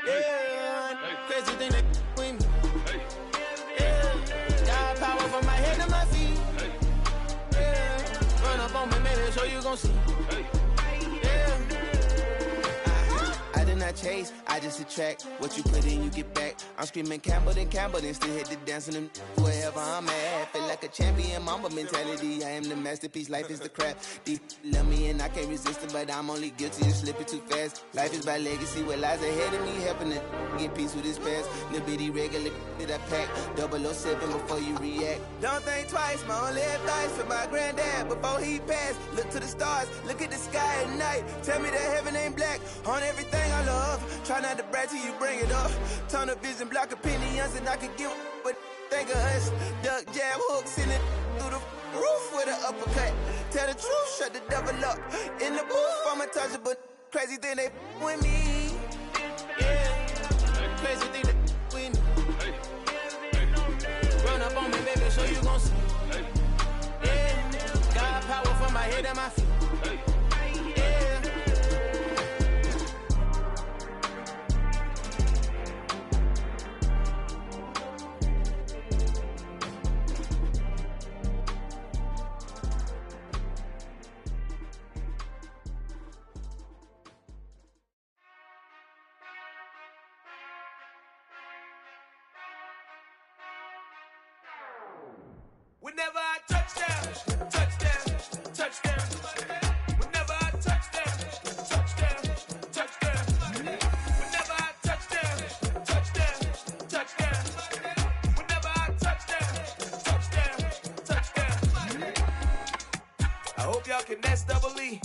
Yeah, crazy thing they with me. Yeah, got power from my head to my feet. Yeah, run up on me, maybe so you gon' see. I did not chase, I just attract. What you put in, you get back. I'm screaming Campbell, then still hit the dance on them. Wherever I'm at, feel like a champion, mamba mentality. I am the masterpiece, life is the crap. These love me and I can't resist it, but I'm only guilty of slipping too fast. Life is by legacy, what lies ahead of me, helping to get peace with this past. Little bitty regular that I pack, 007 before you react. Don't think twice, my only advice for my granddad before he passed. Look to the stars, look at the sky at night. Tell me that heaven ain't black on everything I love. Try not to brag till you bring it up. Tunnel vision, block opinions, and I could give but think of us. Duck jab hooks in it through the roof with an uppercut. Tell the truth, shut the devil up. In the booth, I'm untouchable. Crazy thing they with me. Yeah, crazy thing they with me. Run up on me, baby, so you gon' see. Yeah, got power from my head and my feet. Whenever I touchdown. Whenever I touchdown. Whenever I touchdown. Whenever I touchdown. I hope y'all can nest double E,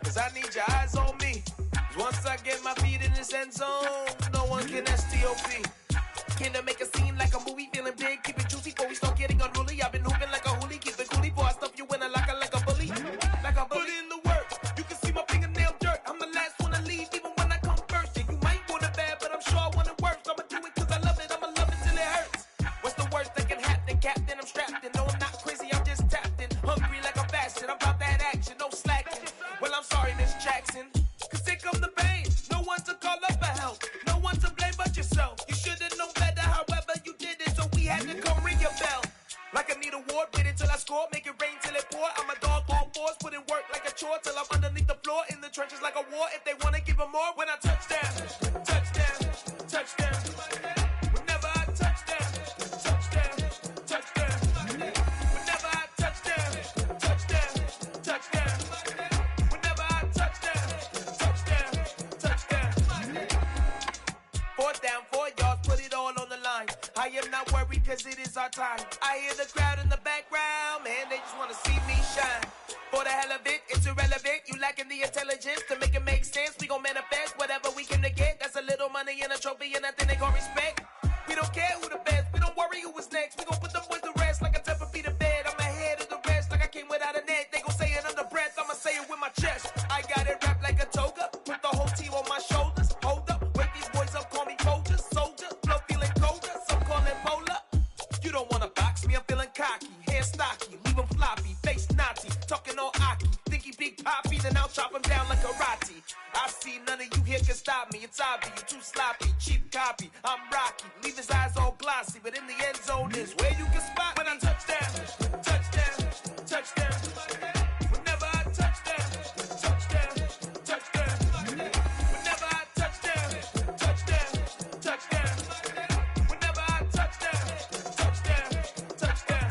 cause I need your eyes on me. Once I get my feet in this end zone, no one can STOP. Can I make a scene like a movie, feeling big, keep it juicy before we start getting unruly. I've been hooping like a hoolie, keep it coolie before I stuff you in a locker like a bully. Like a bully. Put in the work, you can see my fingernail dirt. I'm the last one to leave, even when I come first. Yeah, you might want it bad, but I'm sure I want it worse. I'ma do it cause I love it, I'ma love it till it hurts. What's the worst that can happen, Captain? I'm strapped in, no I'm not crazy, I'm just tapped in. Hungry like I'm fasting, I'm about that action, no slacking. Well, I'm sorry, Miss Jackson, cause here come the pain. No one to call up for help, no one to blame but yourself. You should've known better, however you did it, so we had to come ring your bell. Like I need a make it rain till it pour. I'm a dog on force, put in work like a chore till I'm underneath the floor, in the trenches like a war. If they wanna give them more, when I touch down, touchdown, touchdown. Whenever I touch down, touchdown, touchdown. Whenever I touch down, touchdown, touchdown. Whenever I touch down, touchdown, touchdown. 4th down, 4 yards, put it all on the line. I am not worried cause it is our time. I hear the crowd in the background, man, they just wanna see me shine. For the hell of it, it's irrelevant. You lacking the intelligence to make it make sense. We gon' manifest whatever we came to get. That's a little money and a trophy and nothing they gon' respect. We don't care who the best, we don't worry who was next. We gon' put them boys to rest like a 10 feet of bed. I'm ahead of the rest like I came without a net. They gon' say it under breath, I'ma say it with my chest. I got it wrapped like a toga, put the whole team on my shoulders. Hold up, wake these boys up, call me soldier, soldier. Flow feeling colder, some call it polar. You don't wanna box me, I'm feeling cocky. Hair stocky, leave him floppy, face naughty. Talking all aki, think he big poppy, then I'll chop him down like karate. I see none of you here can stop me. It's obvious, you too sloppy, cheap copy. I'm Rocky, leave his eyes all glossy, but in the end zone is where you can spot when I touch down, touchdown, touchdown. Whenever I touch down, touchdown, touchdown. Whenever I touch down, touchdown, touchdown. Whenever I touch down, touchdown, touchdown.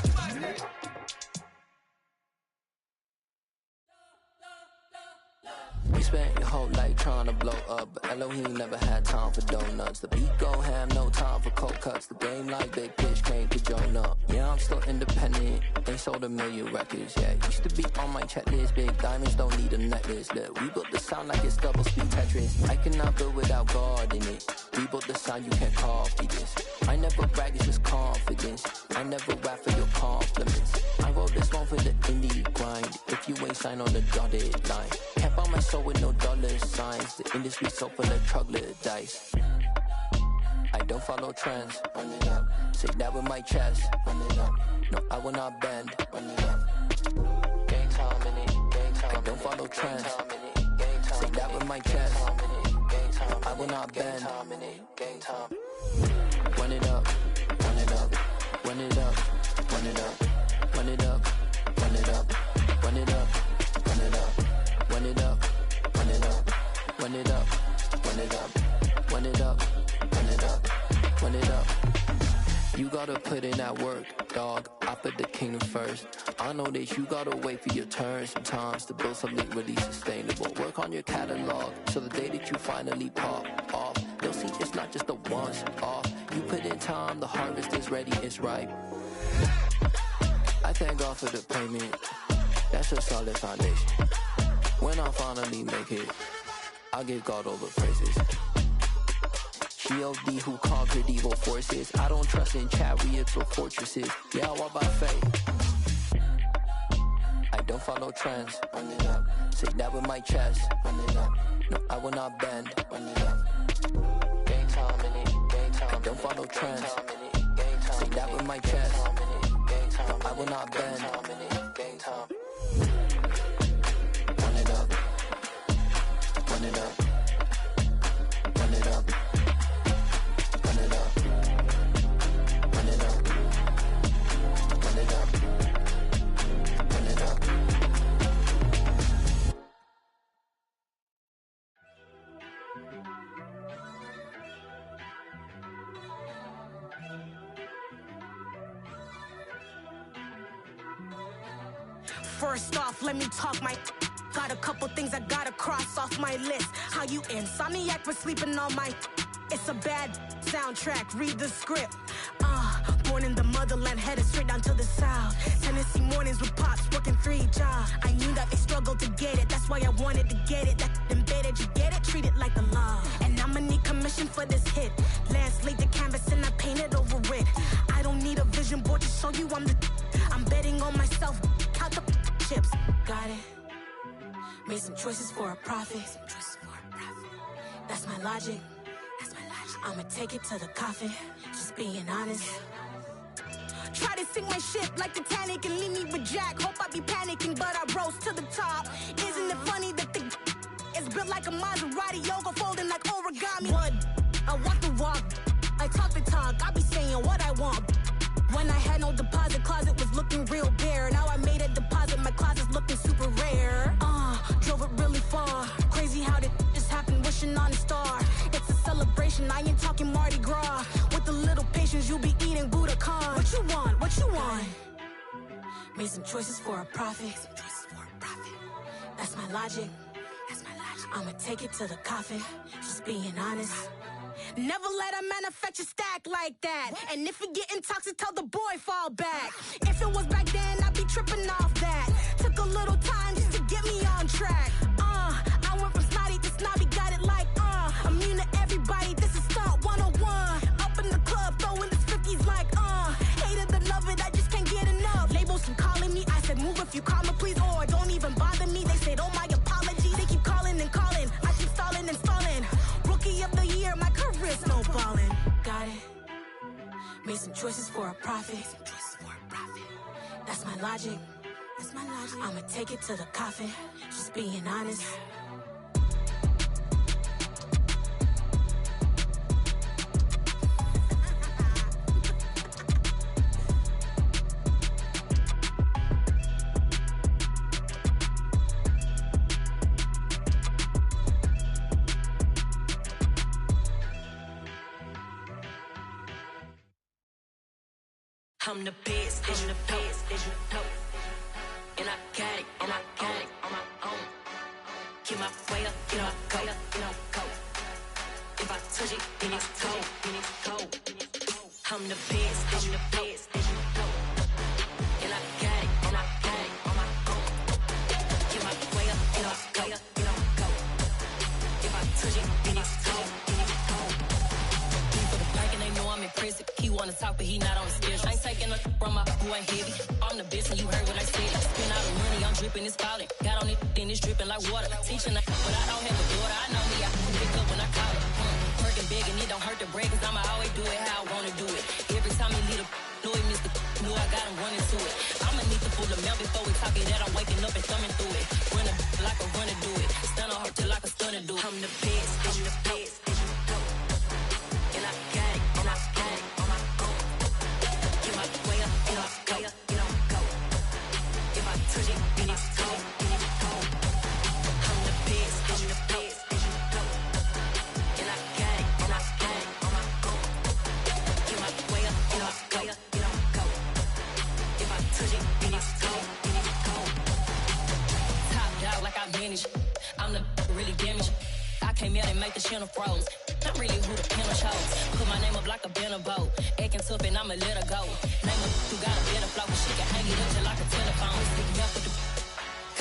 We spent your whole life trying to blow up, but Elohim never had time for donuts. The beat go ham, no time for cold cuts. The game like Big Pitch came to join up. Yeah, I'm still independent, ain't sold a million records. Yeah, used to be on my checklist. Big diamonds don't need a necklace. Look, we built the sound like it's double speed Tetris. I cannot build without God in it. We built the sound, you can't copy this. I never brag, it's just confidence. I never rap for your compliments. I wrote this one for the indie grind. If you ain't signed on the dotted line, can't buy my soul with no dollar signs. The industry so full of troglodytes. I don't follow trends. Run it up. Say that with my chest. Run it up. No, I will not bend. Run it up. Game time in it. Game time. I don't follow trends. Say that with my chest. I will not bend. Game time. Run it up. Run it up. Run it up. Run it up. Run it up. Run it up. Run it up. Run it up. Run it up. Run it up. Run it up. Run it up. Run it up. Run it up. Run it up. You gotta put in that work, dog. I put the kingdom first. I know that you gotta wait for your turn sometimes to build something really sustainable. Work on your catalog so the day that you finally pop off, they'll see it's not just a once off. You put in time, the harvest is ready, it's ripe. I thank God for the payment. That's a solid foundation. When I finally make it, I'll give God all the praises. G.O.D. who conquered evil forces. I don't trust in chariots or fortresses. Yeah, I walk by faith. I don't follow trends. Run it up. Say that with my chest. Run it up. No, I will not bend. Run it up. Game time in it. Game time. I don't follow trends. Say that with my chest. No, I will not bend. Game time. Run it up. Run it up. Run it up. Run it up. Run it up. Run it up. Run it up. First off, let me talk my. Got a couple things I gotta cross off my list. How you insomniac for sleeping on my. It's a bad soundtrack, read the script. Born in the motherland, headed straight down to the south. Tennessee mornings with pops, working 3 jobs. I knew that they struggled to get it, that's why I wanted to get it. That embedded, you get it, treat it like a law. And I'ma need commission for this hit. Last laid the canvas and I painted over it. I don't need a vision board to show you I'm the. I'm betting on myself, count the chips. Got it. Made some choices for a profit. That's my logic. I'ma take it to the coffin. Just being honest. Try to sink my ship like Titanic and leave me with Jack. Hope I be panicking, but I rose to the top. Isn't it funny that the is built like a Maserati, yoga folding like origami? What? I walk the walk. I talk the talk. I be saying what I want. When I had no deposit, closet was looking real bare. Now I made Made some choices for a profit. That's my logic. I'ma take it to the coffin. Just being honest. Never let a manufacture stack like that. And if you getting toxic, tell the boy fall back. If it was back then, I'd be tripping off that. Took a little time just to get me on track. I went from snotty to snobby, got it like immune to everybody, this is stunt 101. Up in the club, throwing the 50s like hated the love it, I just can't get enough. Labels from calling me, I said move if you call me please, or don't even bother me. They said oh my apology, they keep calling and calling. I keep stalling and stalling. Rookie of the year, my career snowballing. Got it. Made some choices for a profit. That's my logic. I'ma take it to the coffin. Just being honest. I'm the best, and the best, and I got it, on my own. Get my way up, get my go. If I touch it, then it's cold. I'm the best, and I got it, on my own. Get my way up, get my go. If I touch it, then it's cold. For the bank and they know I'm in prison. He wanna talk, but he not on the schedule. I ain't taking a from my who ain't heavy. I'm the best and you heard what I said. Spend all the money, I'm dripping, it's falling. Got on it, then it's dripping like water. Teaching but I don't have a daughter. I know me, I can pick up when I call it. Working big and it don't hurt to break, cause I'ma always do it how I wanna do it. Every time he lead a know he missed the knew I got him running to it. I'ma need to pull the mail before we talk it that I'm waking up and thumbing through it. Run like a runner do it. Stun on her till like a stunner do it. I'm the best, and I got it, on my own. Get my way up, get my go. If I touch it, then it's cold. I'm the best, and I got it, on my own. Get my way up, get my go. If I touch it, then it's cold. Top dog like I manage. I'm the really damaged. I came out and make the channel froze. I'm really who the piano chose. Put my name up like a banner boat. Acting tough and I'ma let her go. Name her who got a better flow. She can hang it up just like a telephone. Stick me up with the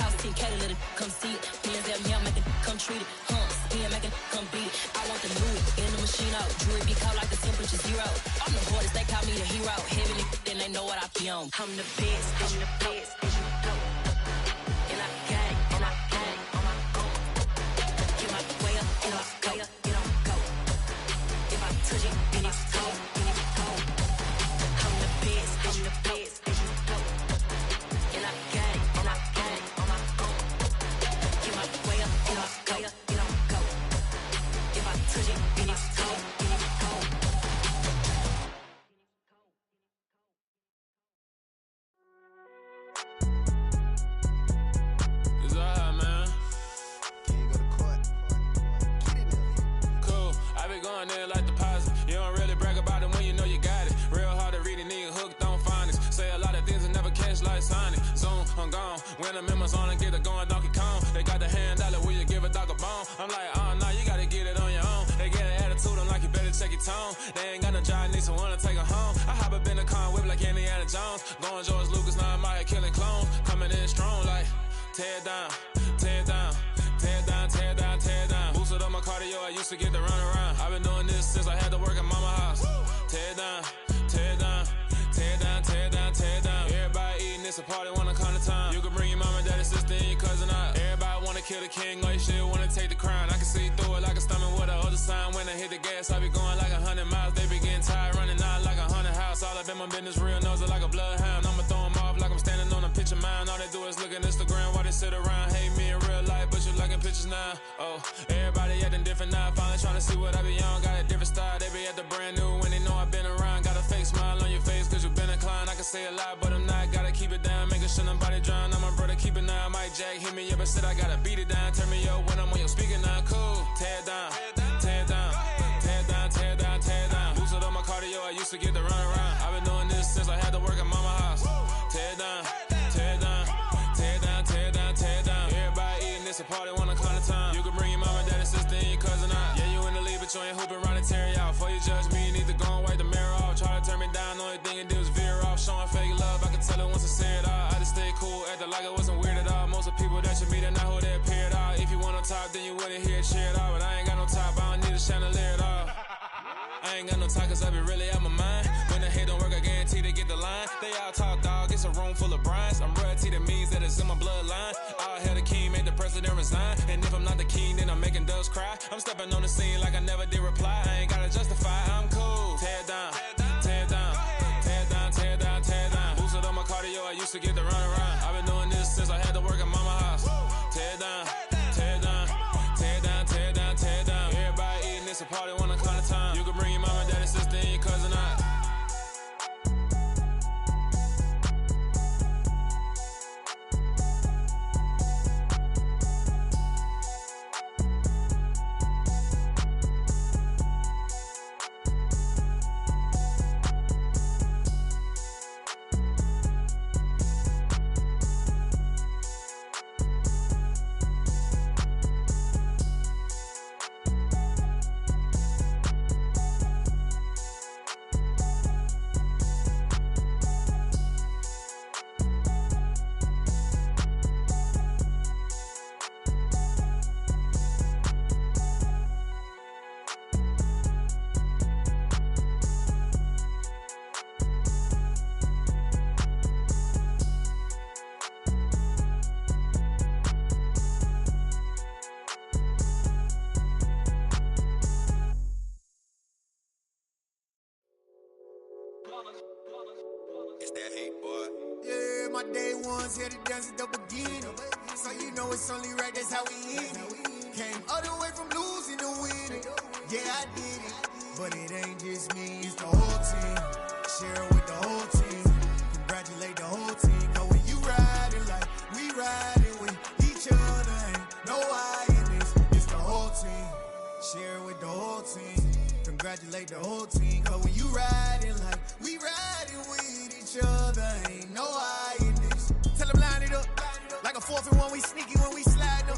cost 10K to let it come see it. Hands up, yeah, make it come treat it. Spin, make it come beat it. I want the Louis in the machine out. Jewelry be cold like the temperature 0. I'm the hardest, they call me the hero. Heavenly, then they know what I be on. I'm the best, and I got it, on my own. Get my way up, get my go. If I touch it, then it's cold. I'm the best, and I got it, on my own. Get my way up, get my go. If I touch it, then it's cold. It's alright, man. Cool, I be going there like deposit. You don't really brag about it when you know you got it. Real hard to read it, nigga hooked on phonics. Say a lot of things and never catch like Sonic. Zoom, I'm gone. When the members on and get it going Donkey Kong. They got the hand dollar, will you give a dog a bone? I'm like, nah, you gotta get it on your own. They get an attitude, I'm like, you better check your tone. They ain't got no job, need someone to take her home. I hop up in the car and whip like Indiana Jones. Going George Lucas, now I'm out here killing clones. Coming in strong like, tear down, tear down. Tear down, tear down, tear down. Boosted up my cardio, I used to get to run around. I've been doing this since I had to work at mama house. Tear down, tear down, tear down, tear down, tear down. Everybody eating, it's a party, wanna come to time. You can bring your mama, daddy, sister, and your cousin out. Everybody wanna kill the king, like shit, wanna take the crown. I can see through it like a stomach with a other sign. When I hit the gas, I be going like 100 miles. They be getting tired, running out like 100 house. All up in my business, real nose like a bloodhound. I'ma throw 'em off like I'm standing on a picture mound. All they do is look at Instagram while they sit around. Hate me in real life, but you liking pictures now. Oh, everybody acting different now. Finally trying to see what I be on. Got a different style, they be at the brand new when they know I've been around. Got a fake smile on your face cause you been inclined. I can say a lot, but I'm not. Gotta keep it down, making sure nobody drown. I'm my brother, keep it now. Mike Jack hit me up and said I gotta beat it down. Turn me up when I'm on your speaker now. Cool, tear down, tear down, tear down, tear down, tear down. Boosted up my cardio, I used to get to run around. I've been doing this since I had to work at mama house. Tear down, tear like it wasn't weird at all. Most of the people that you meet are not who they appear at all. If you want on top, then you wouldn't hear it share at all. But I ain't got no top, I don't need a chandelier at all. I ain't got no talk, cause I be really out my mind. When the head don't work, I guarantee they get the line. They all talk, dog, it's a room full of Bryans. I'm royalty, that means that it's in my bloodline. All hell the king, made the president resign. And if I'm not the king, then I'm making doves cry. I'm stepping on the scene like I never did reply. I ain't gotta justify, I'm cool. Tear down, tear down, tear down, tear down, tear down. Boosted on my cardio, I used to get the run around. I've been doing this since I had to work at mama house. Tear down, tear down, tear down, tear down, tear down. Everybody eating, it's a party when I come to time. You can bring your mama, daddy, sister, and your cousin out. It's that hate, boy. Yeah, my day ones here to dance at the beginning. So you know it's only right, that's how we end it. Came all the way from losing to winning. Yeah, I did it. But it ain't just me, it's the whole team. Share it with the whole team. Congratulate the whole team. Cause when you riding like we riding with each other, ain't no I in this. It's the whole team. Share it with the whole team. Congratulate the whole team. Cause when you riding like we riding with each other, ain't no I in this. Tell them line it up. Like a 4th and 1, we sneaky when we slide up.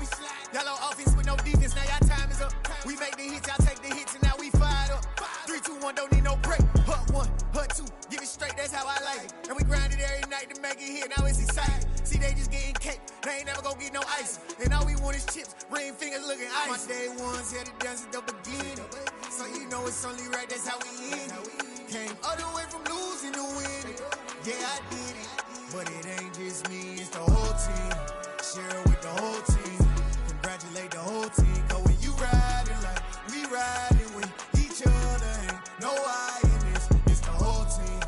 Y'all on offense with no defense, now y'all time is up. We make the hits, y'all take the hits, and now we fired up. 3, 2, 1, don't need no break. Hut 1, hut 2, give it straight, that's how I like it. And we grind it every night to make it hit, now it's exciting. See, they just getting cake, they ain't never gonna get no ice. And all we want is chips, ring fingers looking ice. My day ones here to dance at the beginning. So you know it's only right, that's how we end it. Came all the way from losing to winning. Yeah, I did it. But it ain't just me, it's the whole team. Share it with the whole team. Congratulate the whole team. Cause when you riding like we riding with each other, ain't no I in this. It's the whole team.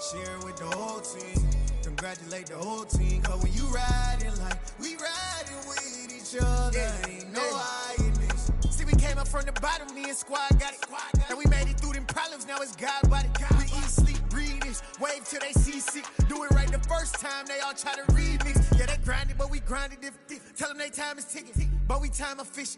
Share it with the whole team. Congratulate the whole team. Cause when you riding like we riding with each other, ain't no I in this. See, we came up from the bottom, me and squad got it. And we made it through them problems, now it's God body. We eat, sleep, breathe this, wave till they see sick. Do it right the first time, they all try to remix. Yeah, they grinded, but we grinded different. Tell them they time is ticking, but we time a fish.